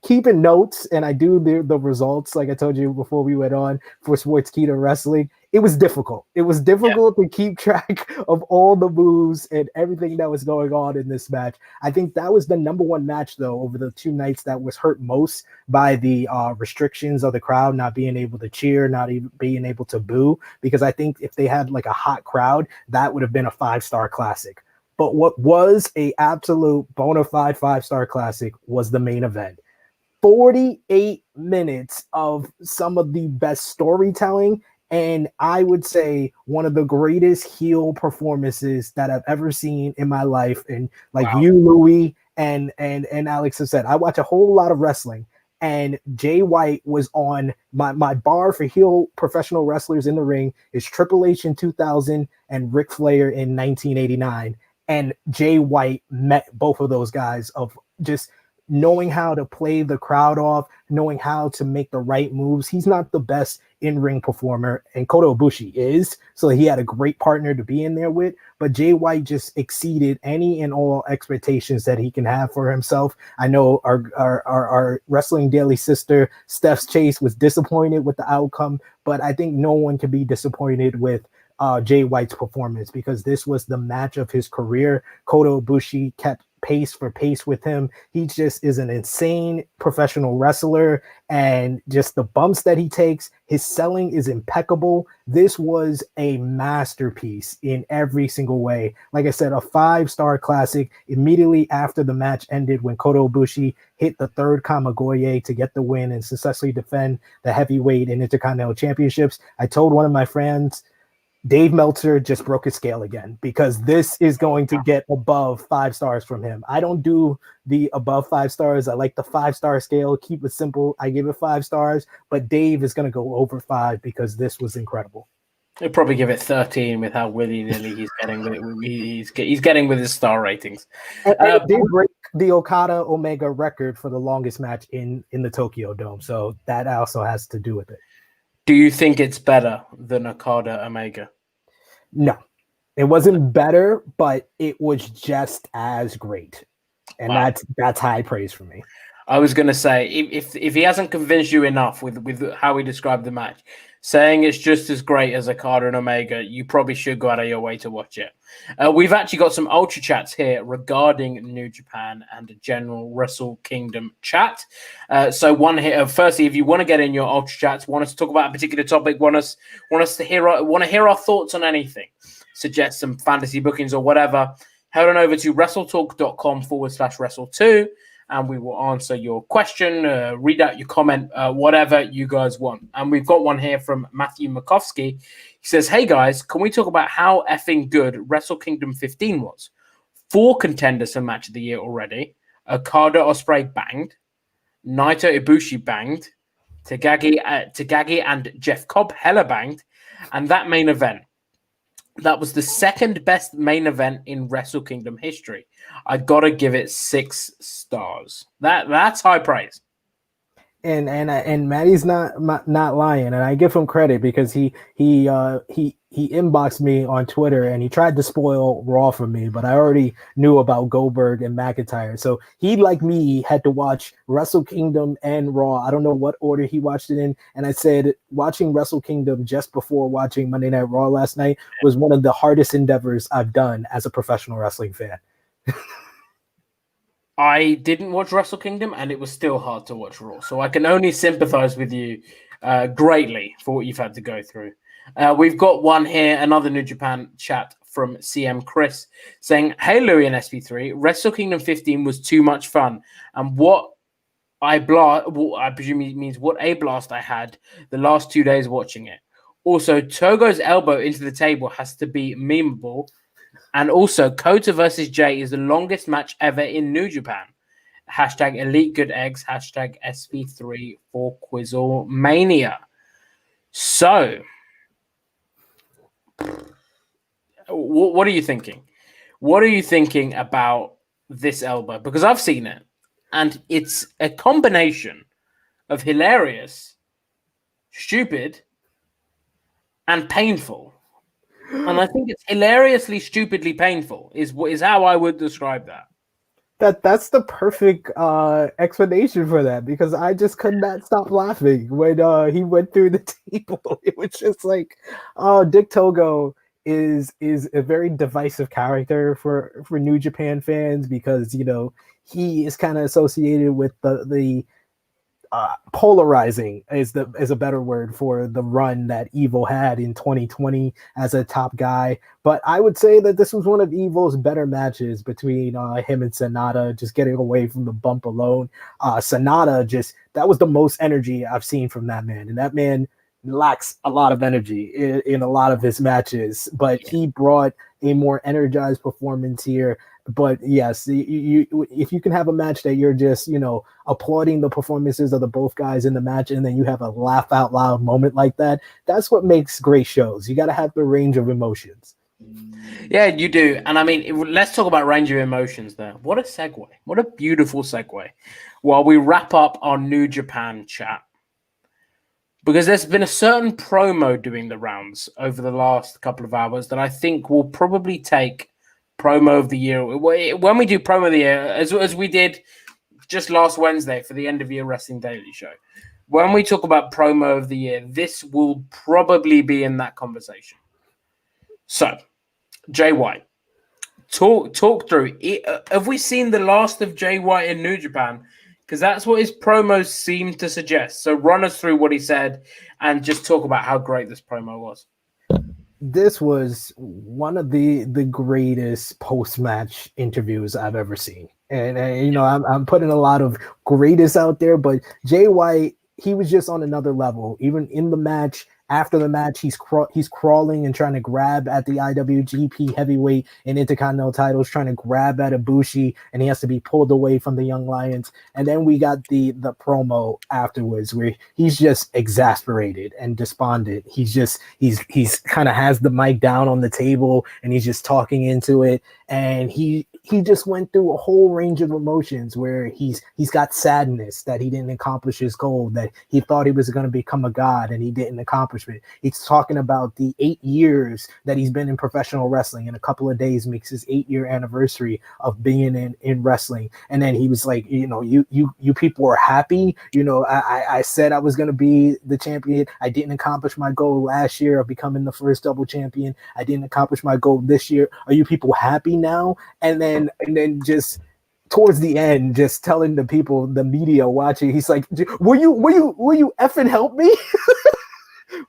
keeping notes, and I do the results, like I told you before we went on for Sportskeeda Wrestling. It was difficult. It was difficult to keep track of all the moves and everything that was going on in this match. I think that was the number one match, though, over the two nights that was hurt most by the restrictions of the crowd, not being able to cheer, not even being able to boo, because I think if they had like a hot crowd, that would have been a 5-star classic. But what was a absolute bona fide 5-star classic was the main event. 48 minutes of some of the best storytelling, and I would say one of the greatest heel performances that I've ever seen in my life. And like you, Louis, and Alex have said, I watch a whole lot of wrestling, and Jay White was on my bar for heel professional wrestlers in the ring is Triple H in 2000 and Ric Flair in 1989. And Jay White met both of those guys of just knowing how to play the crowd off, knowing how to make the right moves. He's not the best in-ring performer, and Kota Ibushi is, so he had a great partner to be in there with, but Jay White just exceeded any and all expectations that he can have for himself. I know our Wrestling Daily sister, Steph's Chase, was disappointed with the outcome, but I think no one can be disappointed with Jay White's performance, because this was the match of his career. Kota Ibushi kept pace for pace with him. He just is an insane professional wrestler, and just the bumps that he takes, his selling is impeccable. This was a masterpiece in every single way. Like I said, a 5-star classic. Immediately after the match ended, when Kota Ibushi hit the third Kamigoye to get the win and successfully defend the heavyweight and intercontinental championships, I told one of my friends, Dave Meltzer just broke his scale again, because this is going to get above 5 stars from him. I don't do the above 5 stars. I like the 5-star scale. Keep it simple. I give it 5 stars, but Dave is going to go over 5 because this was incredible. He'll probably give it 13 with how willy-nilly he's getting with it. He's getting with his star ratings. And did break the Okada Omega record for the longest match in the Tokyo Dome, so that also has to do with it. Do you think it's better than Okada Omega? No, it wasn't better, but it was just as great, and that's high praise for me. I was going to say, if he hasn't convinced you enough with how he described the match, saying it's just as great as Okada and Omega, you probably should go out of your way to watch it. We've actually got some ultra chats here regarding New Japan and a general Wrestle Kingdom chat. So one here, firstly, if you want to get in your ultra chats, want us to talk about a particular topic, want to hear our thoughts on anything, suggest some fantasy bookings or whatever, head on over to WrestleTalk.com/Wrestle2. And we will answer your question, read out your comment, whatever you guys want. And we've got one here from Matthew Makovsky. He says, hey, guys, can we talk about how effing good Wrestle Kingdom 15 was? 4 contenders for Match of the Year already. Okada Ospreay banged. Naito Ibushi banged. Tagagi and Jeff Cobb hella banged. And that main event, that was the second best main event in Wrestle Kingdom history. I gotta give it 6 stars. That's high praise. And Matty's not lying, and I give him credit because he inboxed me on Twitter and he tried to spoil Raw for me, but I already knew about Goldberg and McIntyre. So he, like me, had to watch Wrestle Kingdom and Raw. I don't know what order he watched it in, and I said watching Wrestle Kingdom just before watching Monday Night Raw last night was one of the hardest endeavors I've done as a professional wrestling fan. I didn't watch Wrestle Kingdom, and it was still hard to watch Raw. So I can only sympathize with you greatly for what you've had to go through. We've got one here, another New Japan chat from CM Chris saying, "Hey Louis and SP3, Wrestle Kingdom 15 was too much fun, and what I presume he means what a blast I had the last 2 days watching it. Also, Togo's elbow into the table has to be memeable, and also Kota versus Jay is the longest match ever in New Japan. Hashtag Elite Good Eggs. Hashtag SP3 for Quizzle Mania." So, what are you thinking? What are you thinking about this elbow? Because I've seen it, and it's a combination of hilarious, stupid, and painful. And I think it's hilariously, stupidly painful is how I would describe that. That's the perfect explanation for that, because I just could not stop laughing when he went through the table. It was just like, Dick Togo is a very divisive character for New Japan fans, because he is kind of associated with the polarizing is a better word for the run that Evil had in 2020 as a top guy. But I would say that this was one of Evil's better matches between him and Sonata, just getting away from the bump alone. Sonata, that was the most energy I've seen from that man, and that man lacks a lot of energy in a lot of his matches, but he brought a more energized performance here. But yes, if you can have a match that you're just applauding the performances of the both guys in the match, and then you have a laugh out loud moment like that, that's what makes great shows. You got to have the range of emotions. Yeah, you do. And I mean, let's talk about range of emotions there. What a segue. What a beautiful segue. While we wrap up our New Japan chat, because there's been a certain promo doing the rounds over the last couple of hours that I think will probably take promo of the year. When we do promo of the year, as we did just last Wednesday for the end of year Wrestling Daily show, when we talk about promo of the year, this will probably be in that conversation. So, Jay White, talk through. Have we seen the last of Jay White in New Japan? Because that's what his promos seem to suggest. So run us through what he said and just talk about how great this promo was. This was one of the greatest post-match interviews I've ever seen. And I'm putting a lot of greatest out there, but Jay White, he was just on another level. Even in the match, after the match, he's crawling and trying to grab at the IWGP Heavyweight and Intercontinental titles, trying to grab at Ibushi, and he has to be pulled away from the Young Lions. And then we got the promo afterwards where he's just exasperated and despondent. He's kind of has the mic down on the table and he's just talking into it. And he just went through a whole range of emotions where he's got sadness that he didn't accomplish his goal, that he thought he was going to become a god and he didn't accomplish it. He's talking about the 8 years that he's been in professional wrestling. In a couple of days makes his 8-year anniversary of being in wrestling. And then he was like, you people were happy. I said I was going to be the champion. I didn't accomplish my goal last year of becoming the first double champion. I didn't accomplish my goal this year. Are you people happy now? And then just towards the end, just telling the people, the media watching, he's like, will you effing help me?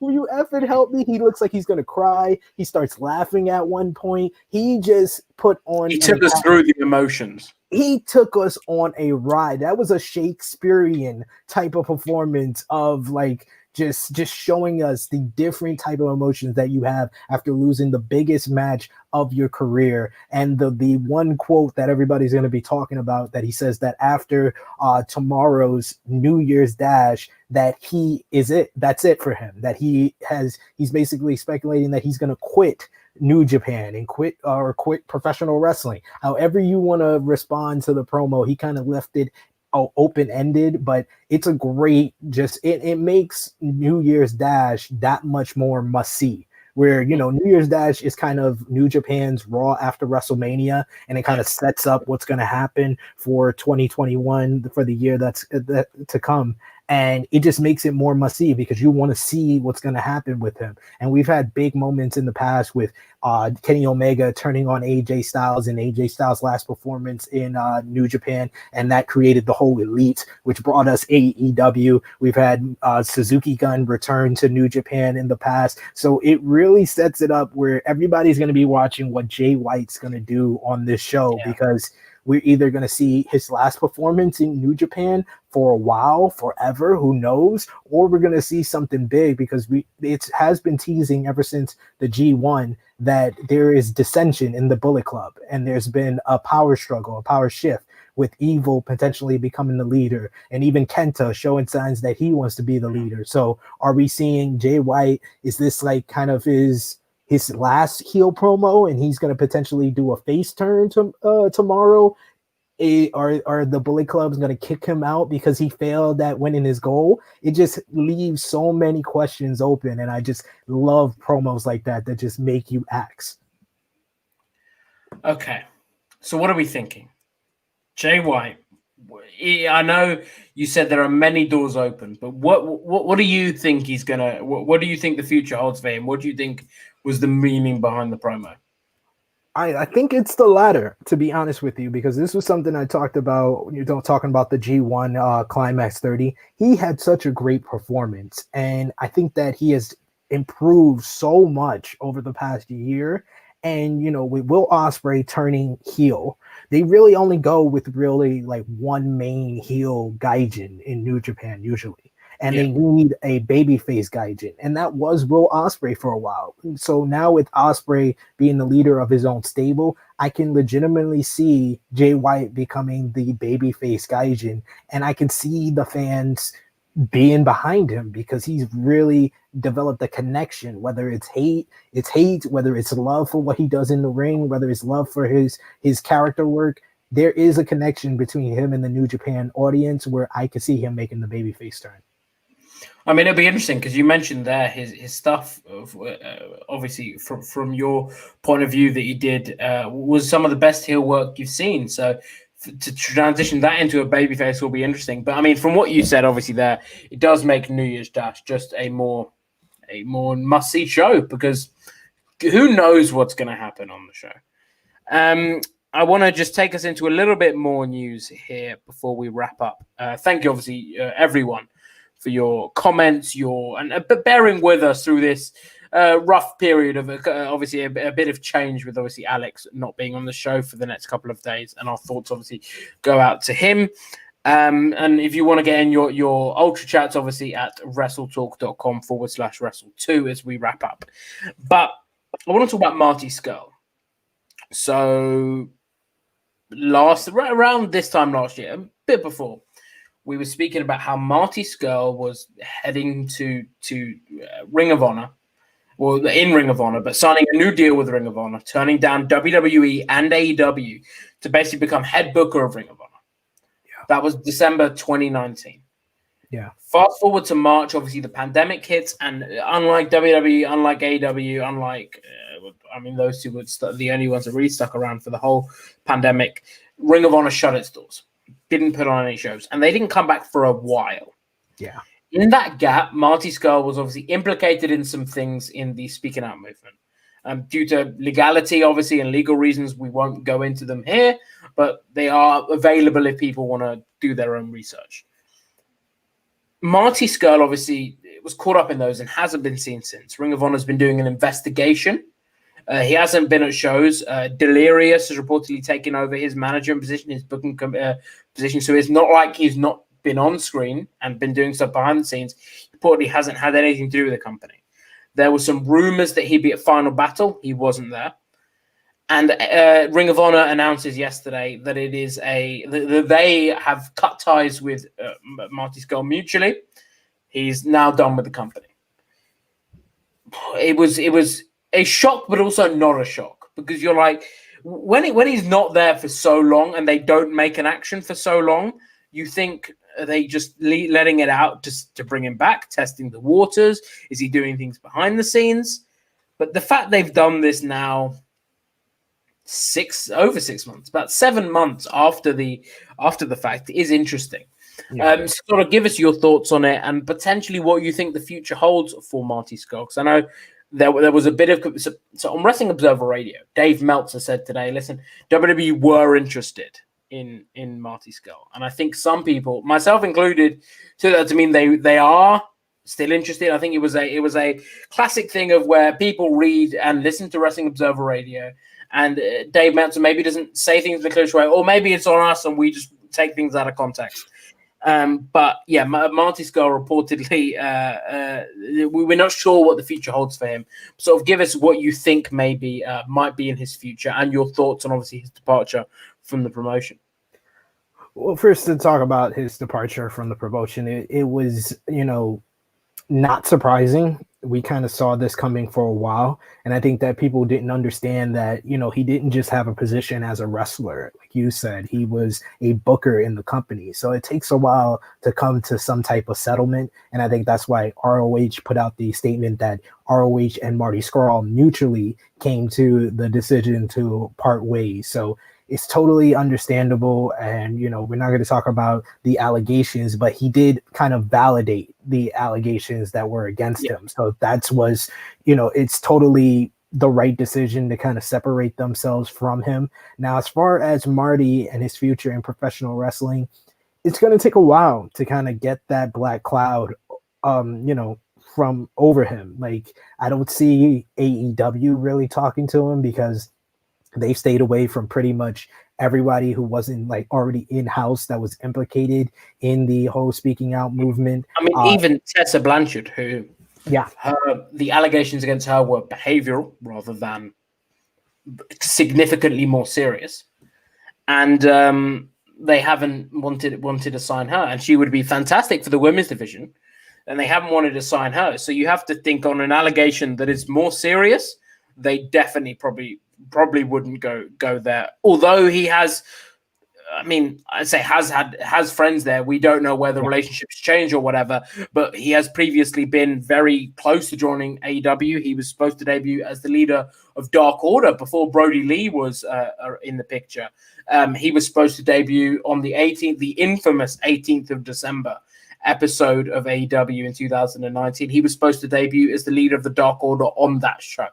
Will you effing help me? He looks like he's gonna cry. He starts laughing at one point. He just put on. He took us through the emotions. He took us on a ride. That was a Shakespearean type of performance of like just showing us the different type of emotions that you have after losing the biggest match of your career. And the one quote that everybody's going to be talking about, that he says that after tomorrow's New Year's Dash, that that's it for him, that he's basically speculating that he's going to quit New Japan and quit professional wrestling. However you want to respond to the promo, he kind of left it open-ended, but it's a great, it makes New Year's Dash that much more must-see, where New Year's Dash is kind of New Japan's Raw after WrestleMania, and it kind of sets up what's going to happen for 2021, for the year that's to come. And it just makes it more must see because you want to see what's going to happen with him. And we've had big moments in the past with Kenny Omega turning on AJ Styles and AJ Styles' last performance in New Japan, and that created the whole Elite, which brought us AEW. We've had Suzuki Gun return to New Japan in the past, so it really sets it up where everybody's going to be watching what Jay White's going to do on this show, because we're either going to see his last performance in New Japan for a while, forever, who knows, or we're going to see something big, because it has been teasing ever since the G1 that there is dissension in the Bullet Club, and there's been a power struggle, a power shift, with Evil potentially becoming the leader, and even Kenta showing signs that he wants to be the leader. So are we seeing Jay White? Is this like kind of his last heel promo, and he's going to potentially do a face turn tomorrow? Are the Bullet Club's going to kick him out because he failed at winning his goal? It just leaves so many questions open, and I just love promos like that just make you ask. Okay, so what are we thinking? Jay White, I know you said there are many doors open, but what do you think he's gonna? What do you think the future holds for him? What do you think was the meaning behind the promo? I think it's the latter, to be honest with you, because this was something I talked about when you're talking about the G1 Climax 30. He had such a great performance, and I think that he has improved so much over the past year. And, with Will Ospreay turning heel, they really only go with really like one main heel gaijin in New Japan usually. And they need a babyface gaijin, and that was Will Ospreay for a while. So now with Ospreay being the leader of his own stable, I can legitimately see Jay White becoming the babyface gaijin, and I can see the fans being behind him because he's really developed a connection, whether it's hate, whether it's love for what he does in the ring, whether it's love for his character work. There is a connection between him and the New Japan audience where I can see him making the babyface turn. I mean, it'll be interesting because you mentioned there his stuff, obviously from your point of view that he did was some of the best heel work you've seen. So to transition that into a babyface will be interesting. But I mean, from what you said, obviously there, it does make New Year's Dash just a more must-see show, because who knows what's going to happen on the show. I want to just take us into a little bit more news here before we wrap up. Thank you, obviously, everyone, for your comments, and bearing with us through this rough period of obviously a bit of change with obviously Alex not being on the show for the next couple of days, and our thoughts obviously go out to him. And if you want to get in your ultra chats, obviously at WrestleTalk.com/Wrestle2 as we wrap up. But I want to talk about Marty Scurll. So around this time last year, a bit before, we were speaking about how Marty Scurll was heading to Ring of Honor, well, in Ring of Honor, but signing a new deal with Ring of Honor, turning down WWE and AEW to basically become head booker of Ring of Honor. Yeah. That was December 2019. Yeah. Fast forward to March, obviously the pandemic hits, and unlike WWE, unlike AEW, those two were the only ones that really stuck around for the whole pandemic. Ring of Honor shut its doors. Didn't put on any shows, and they didn't come back for a while. Yeah. In that gap, Marty Scurll was obviously implicated in some things in the Speaking Out movement. Due to legality, obviously, and legal reasons, we won't go into them here, but they are available if people want to do their own research. Marty Scurll obviously was caught up in those and hasn't been seen since. Ring of Honor has been doing an investigation. He hasn't been at shows. Delirious has reportedly taken over his management position, his booking position. So it's not like he's not been on screen and been doing stuff behind the scenes. He reportedly hasn't had anything to do with the company. There were some rumors that he'd be at Final Battle. He wasn't there. And Ring of Honor announces yesterday that it is that they have cut ties with Marty Scurll mutually. He's now done with the company. It was a shock, but also not a shock, because you're like, when he's not there for so long and they don't make an action for so long, you think, are they just letting it out just to bring him back, testing the waters? Is he doing things behind the scenes? But the fact they've done this now, over 6 months, about 7 months after the fact, is interesting. Sort of give us your thoughts on it and potentially what you think the future holds for Marty Scurll. Because I know there was a bit of so on Wrestling Observer Radio, Dave Meltzer said today, listen, WWE were interested in Marty Scurll, and I think some people, myself included, took that to mean they are still interested. I think it was a classic thing of where people read and listen to Wrestling Observer Radio, and Dave Meltzer maybe doesn't say things in a close way, or maybe it's on us and we just take things out of context. But yeah, Marty Scurll reportedly, we're not sure what the future holds for him. Sort of give us what you think maybe might be in his future and your thoughts on obviously his departure from the promotion. Well, first to talk about his departure from the promotion, it was, not surprising. We kind of saw this coming for a while. And I think that people didn't understand that, he didn't just have a position as a wrestler. Like you said, he was a booker in the company. So it takes a while to come to some type of settlement. And I think that's why ROH put out the statement that ROH and Marty Scurll mutually came to the decision to part ways. So it's totally understandable. And, we're not going to talk about the allegations, but he did kind of validate the allegations that were against him. So it's totally the right decision to kind of separate themselves from him. Now, as far as Marty and his future in professional wrestling, it's going to take a while to kind of get that black cloud, from over him. Like, I don't see AEW really talking to him because they stayed away from pretty much everybody who wasn't like already in-house that was implicated in the whole speaking out movement. I mean, even Tessa Blanchard, who, the allegations against her were behavioral rather than significantly more serious, and they haven't wanted to sign her, and she would be fantastic for the women's division, and they haven't wanted to sign her. So you have to think on an allegation that is more serious, they definitely probably wouldn't go there. Although he has, I'd say has friends there. We don't know whether relationships change or whatever, but he has previously been very close to joining AEW. He was supposed to debut as the leader of Dark Order before Brody Lee was in the picture. He was supposed to debut on the infamous 18th of December episode of AEW in 2019. He was supposed to debut as the leader of the Dark Order on that show.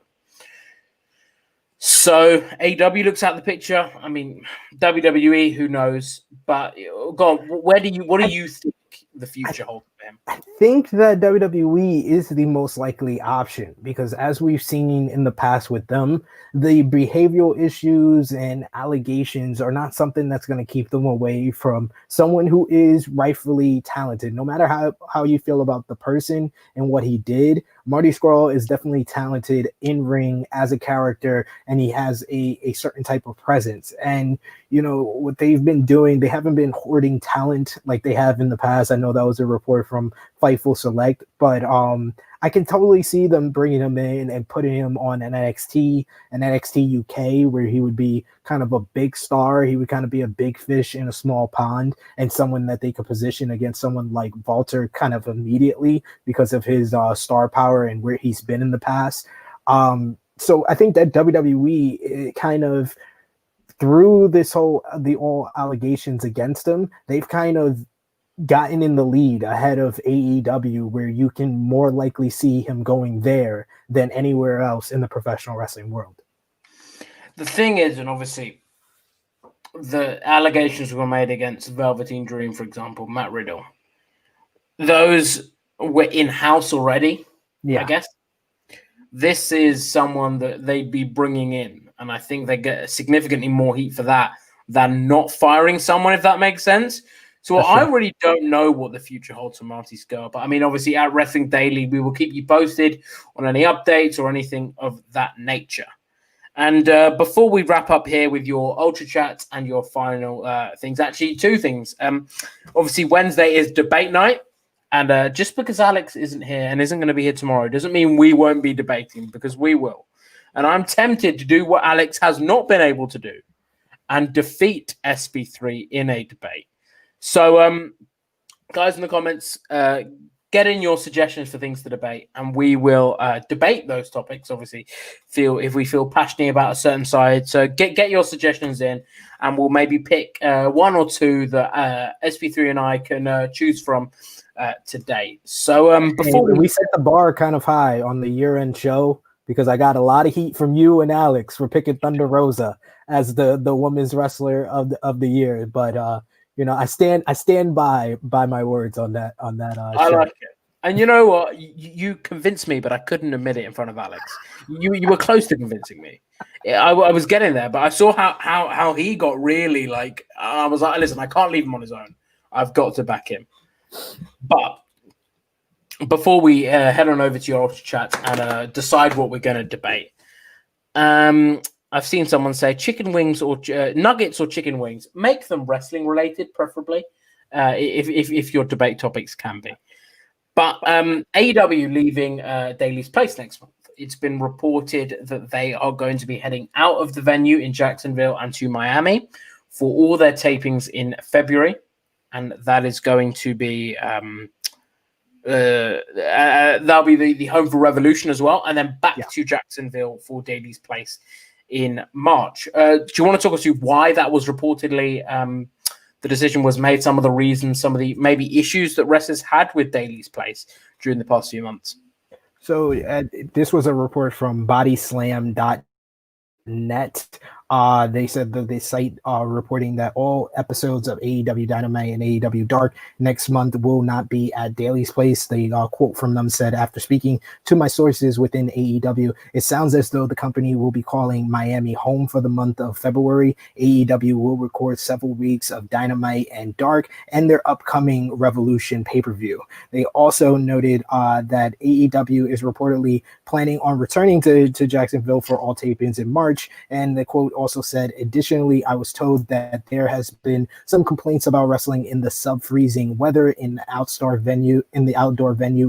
So AEW looks out the picture. I mean, WWE, who knows? But God, what do you think the future holds for him? I think that WWE is the most likely option because, as we've seen in the past with them, the behavioral issues and allegations are not something that's going to keep them away from someone who is rightfully talented. No matter how you feel about the person and what he did, Marty Scurll is definitely talented in ring as a character, and he has a certain type of presence. And what they've been doing, they haven't been hoarding talent like they have in the past. I know that was a report from Fightful Select, but I can totally see them bringing him in and putting him on an NXT UK, where he would be kind of a big star. He would kind of be a big fish in a small pond, and someone that they could position against someone like Walter kind of immediately because of his star power and where he's been in the past. So I think that WWE kind of, through the all allegations against him, they've kind of gotten in the lead ahead of AEW, where you can more likely see him going there than anywhere else in the professional wrestling world. The thing is, and obviously the allegations were made against Velveteen Dream, for example, Matt Riddle. Those were in-house already, I guess. This is someone that they'd be bringing in, and I think they get significantly more heat for that than not firing someone, if that makes sense. So I really don't know what the future holds for Marty Scurll. But I mean, obviously at Wrestling Daily, we will keep you posted on any updates or anything of that nature. And before we wrap up here with your Ultra Chats and your final things, actually two things. Obviously Wednesday is debate night. And just because Alex isn't here and isn't going to be here tomorrow doesn't mean we won't be debating, because we will. And I'm tempted to do what Alex has not been able to do and defeat SP3 in a debate. So, guys in the comments, get in your suggestions for things to debate, and we will debate those topics. Obviously, if we feel passionate about a certain side, so get your suggestions in, and we'll maybe pick one or two that SP3 and I can choose from today. So before we set the bar kind of high on the year-end show, because I got a lot of heat from you and Alex for picking Thunder Rosa as the women's wrestler of the year, but I stand by my words on that I show. like it. And you know what? You convinced me, but I couldn't admit it in front of Alex. You were close to convincing me. I was getting there, but I saw how he got really like. I was like, listen, I can't leave him on his own. I've got to back him. But before we head on over to your Ultra Chat and decide what we're going to debate, I've seen someone say chicken wings or nuggets or chicken wings. Make them wrestling related, preferably, if your debate topics can be. But AEW leaving Daly's Place next month. It's been reported that they are going to be heading out of the venue in Jacksonville and to Miami for all their tapings in February, and that is going to be that'll be the home for Revolution as well, and then back to Jacksonville for Daly's Place in March. Do you want to talk us through why that was reportedly the decision was made, some of the reasons, some of the maybe issues that wrestlers had with Daly's Place during the past few months? So this was a report from bodyslam.net. They said that the site reporting that all episodes of AEW Dynamite and AEW Dark next month will not be at Daly's Place. The quote from them said, after speaking to my sources within AEW, it sounds as though the company will be calling Miami home for the month of February. AEW will record several weeks of Dynamite and Dark and their upcoming Revolution pay-per-view. They also noted that AEW is reportedly planning on returning to Jacksonville for all tapings in March. And the quote also said, additionally, I was told that there has been some complaints about wrestling in the sub-freezing weather in the outdoor venue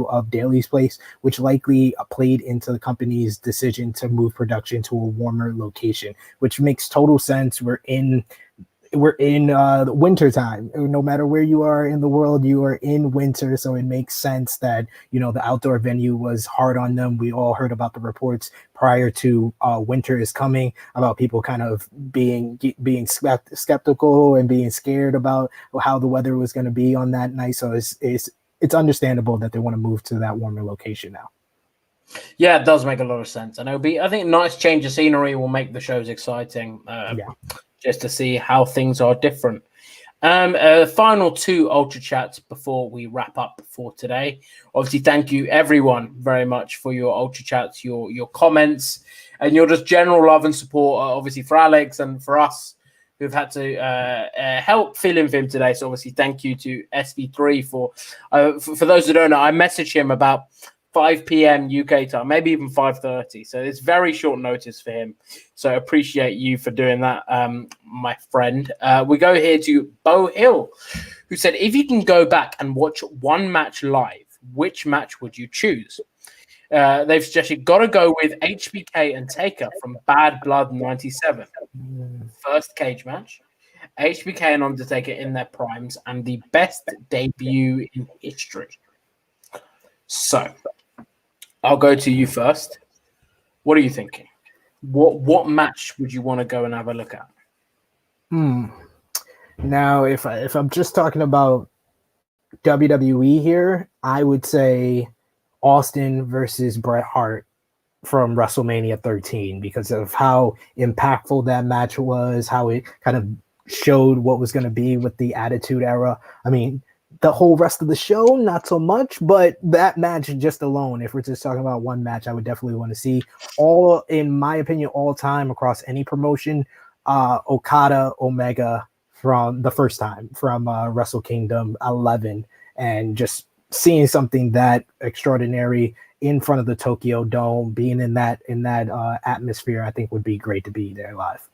of Daly's Place, which likely played into the company's decision to move production to a warmer location, which makes total sense. We're in the winter time. No matter where you are in the world, you are in winter, so it makes sense that the outdoor venue was hard on them. We all heard about the reports prior to winter is coming about people kind of being skeptical and being scared about how the weather was going to be on that night. So it's understandable that they want to move to that warmer location now. Yeah, it does make a lot of sense, and it'll be, I think, a nice change of scenery will make the shows exciting. Just to see how things are different. Final two Ultra Chats before we wrap up for today. Obviously, thank you everyone very much for your Ultra Chats, your comments, and your just general love and support, obviously for Alex and for us who've had to help fill in for him today. So obviously, thank you to SP3 for those who don't know, I messaged him about 5 p.m. UK time, maybe even 5:30. So it's very short notice for him. So I appreciate you for doing that, my friend. We go here to Bo Hill, who said, if you can go back and watch one match live, which match would you choose? They've suggested got to go with HBK and Taker from Bad Blood 97. First cage match. HBK and Undertaker in their primes and the best debut in history. So I'll go to you first. What are you thinking? What match would you want to go and have a look at? Now, if I'm just talking about WWE here, I would say Austin versus Bret Hart from WrestleMania 13 because of how impactful that match was, how it kind of showed what was going to be with the Attitude Era. I mean, the whole rest of the show, not so much, but that match just alone, if we're just talking about one match, I would definitely want to see. All, in my opinion, all time across any promotion, Okada Omega from the first time from Wrestle Kingdom 11, and just seeing something that extraordinary in front of the Tokyo Dome, being in that atmosphere, I think would be great to be there live.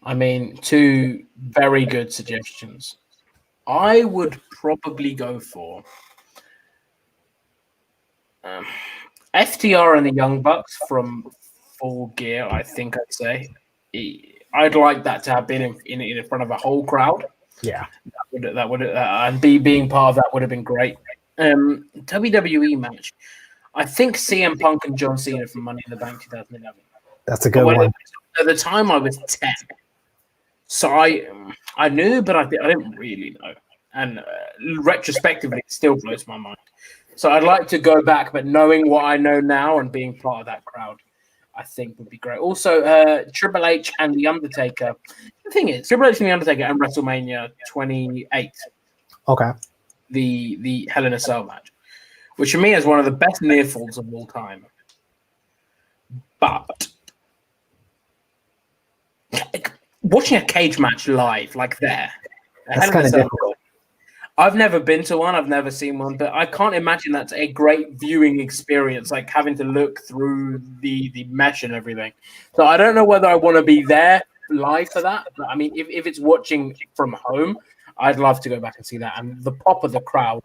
I mean, two very good suggestions. I would probably go for FTR and the Young Bucks from Full Gear. I think I'd say I'd like that to have been in front of a whole crowd. Yeah, that would and being part of that would have been great. WWE match. I think CM Punk and John Cena from Money in the Bank 2011. That's a good one. At the time, I was 10. So I knew, but I didn't really know. And retrospectively, it still blows my mind. So I'd like to go back, but knowing what I know now and being part of that crowd, I think would be great. Also, Triple H and The Undertaker. The thing is, Triple H and The Undertaker and WrestleMania 28. Okay. The Hell in a Cell match, which for me is one of the best near falls of all time. But watching a cage match live like that's kind of difficult. I've never been to one. I've never seen one, but I can't imagine that's a great viewing experience, like having to look through the mesh and everything. So I don't know whether I want to be there live for that. But I mean, if it's watching from home, I'd love to go back and see that. And the pop of the crowd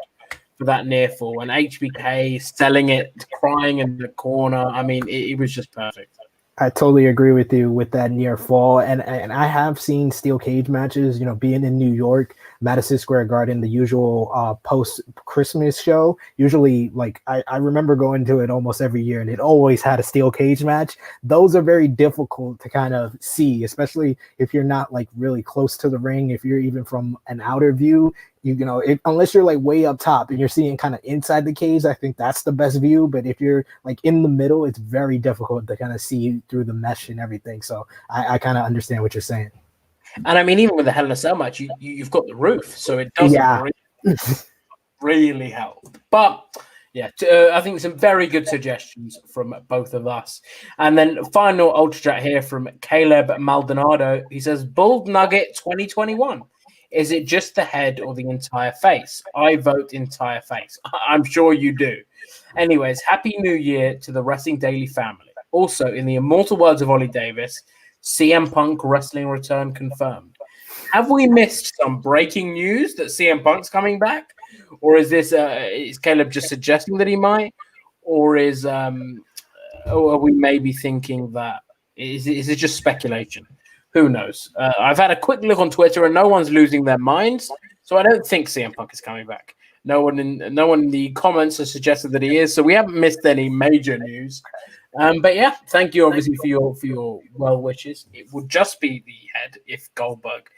for that near fall and HBK selling it, crying in the corner. I mean, it was just perfect. I totally agree with you with that near fall. And I have seen steel cage matches, being in New York, Madison Square Garden, the usual post-Christmas show. Usually, like, I remember going to it almost every year, and it always had a steel cage match. Those are very difficult to kind of see, especially if you're not, like, really close to the ring. If you're even from an outer view, unless you're, like, way up top and you're seeing kind of inside the cage, I think that's the best view. But if you're, like, in the middle, it's very difficult to kind of see through the mesh and everything. So I kind of understand what you're saying. And I mean, even with the Hell in a Cell match, you've got the roof, so it doesn't really help. But yeah, I think some very good suggestions from both of us. And then final ultra chat here from Caleb Maldonado. He says, Bull Nugget 2021. Is it just the head or the entire face? I vote entire face. I'm sure you do. Anyways, Happy New Year to the Wrestling Daily family. Also, in the immortal words of Ollie Davis, CM Punk wrestling return confirmed. Have we missed some breaking news that CM Punk's coming back? Or is this is Caleb just suggesting that he might? Or are we maybe thinking that is it just speculation? Who knows? I've had a quick look on Twitter and no one's losing their minds. So I don't think CM Punk is coming back. No one in the comments has suggested that he is. So we haven't missed any major news. But yeah, thank you obviously for your well wishes. It would just be the head if Goldberg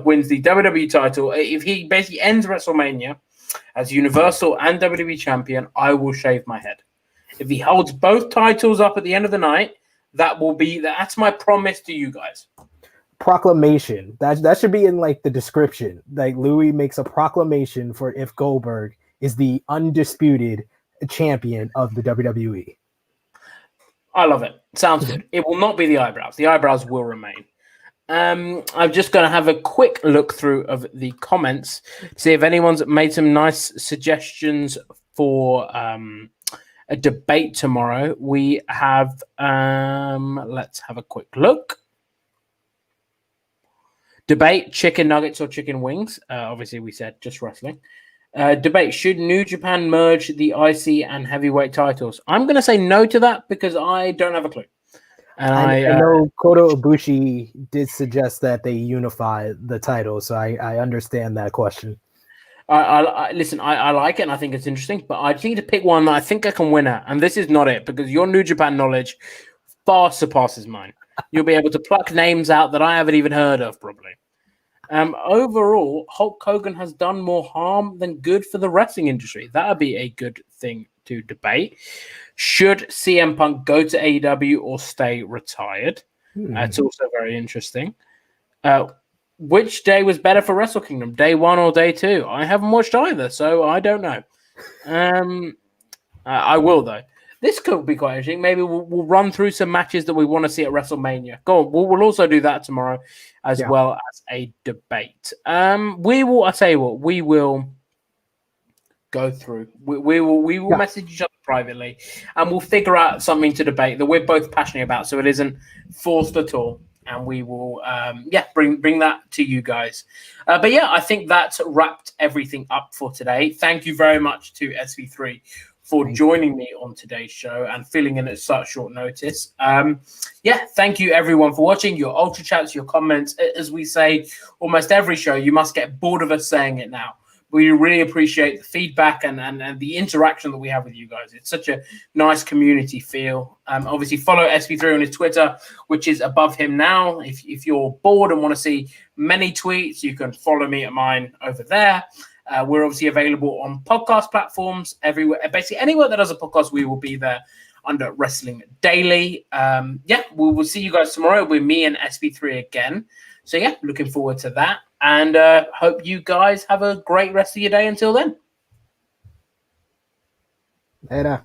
wins the WWE title. If he basically ends WrestleMania as Universal and WWE champion, I will shave my head. If he holds both titles up at the end of the night, that's my promise to you guys. Proclamation. That should be in like the description. Like Louis makes a proclamation for if Goldberg is the undisputed champion of the WWE. I love it. Sounds good. It will not be the eyebrows. The eyebrows will remain. I'm just going to have a quick look through of the comments, see if anyone's made some nice suggestions for a debate tomorrow. We have, let's have a quick look. Debate, chicken nuggets or chicken wings. Obviously, we said just wrestling. Debate, should New Japan merge the IC and heavyweight titles? I'm going to say no to that because I don't have a clue. And I know Kota Ibushi did suggest that they unify the titles, so I understand that question. Listen, I like it and I think it's interesting, but I need to pick one that I think I can win at, and this is not it because your New Japan knowledge far surpasses mine. You'll be able to pluck names out that I haven't even heard of, probably. Overall, Hulk Hogan has done more harm than good for the wrestling industry. That would be a good thing to debate. Should CM Punk go to AEW or stay retired? That's also very interesting. Which day was better for Wrestle Kingdom, day 1 or day 2? I haven't watched either, so I don't know. I will, though. This could be quite interesting. Maybe we'll run through some matches that we want to see at WrestleMania. Go on. We'll also do that tomorrow as well as a debate. We will go through. We will message each other privately and we'll figure out something to debate that we're both passionate about so it isn't forced at all. And we will, bring that to you guys. But yeah, I think that's wrapped everything up for today. Thank you very much to SP3 for joining me on today's show and filling in at such short notice. Thank you everyone for watching. Your ultra chats, your comments. As we say almost every show, you must get bored of us saying it now. We really appreciate the feedback and the interaction that we have with you guys. It's such a nice community feel. Obviously, follow SP3 on his Twitter, which is above him now. If you're bored and want to see many tweets, you can follow me at mine over there. We're obviously available on podcast platforms everywhere. Basically, anywhere that does a podcast, we will be there under Wrestling Daily. Yeah, we will see you guys tomorrow with me and SP3 again. So yeah, looking forward to that. And hope you guys have a great rest of your day until then. Later.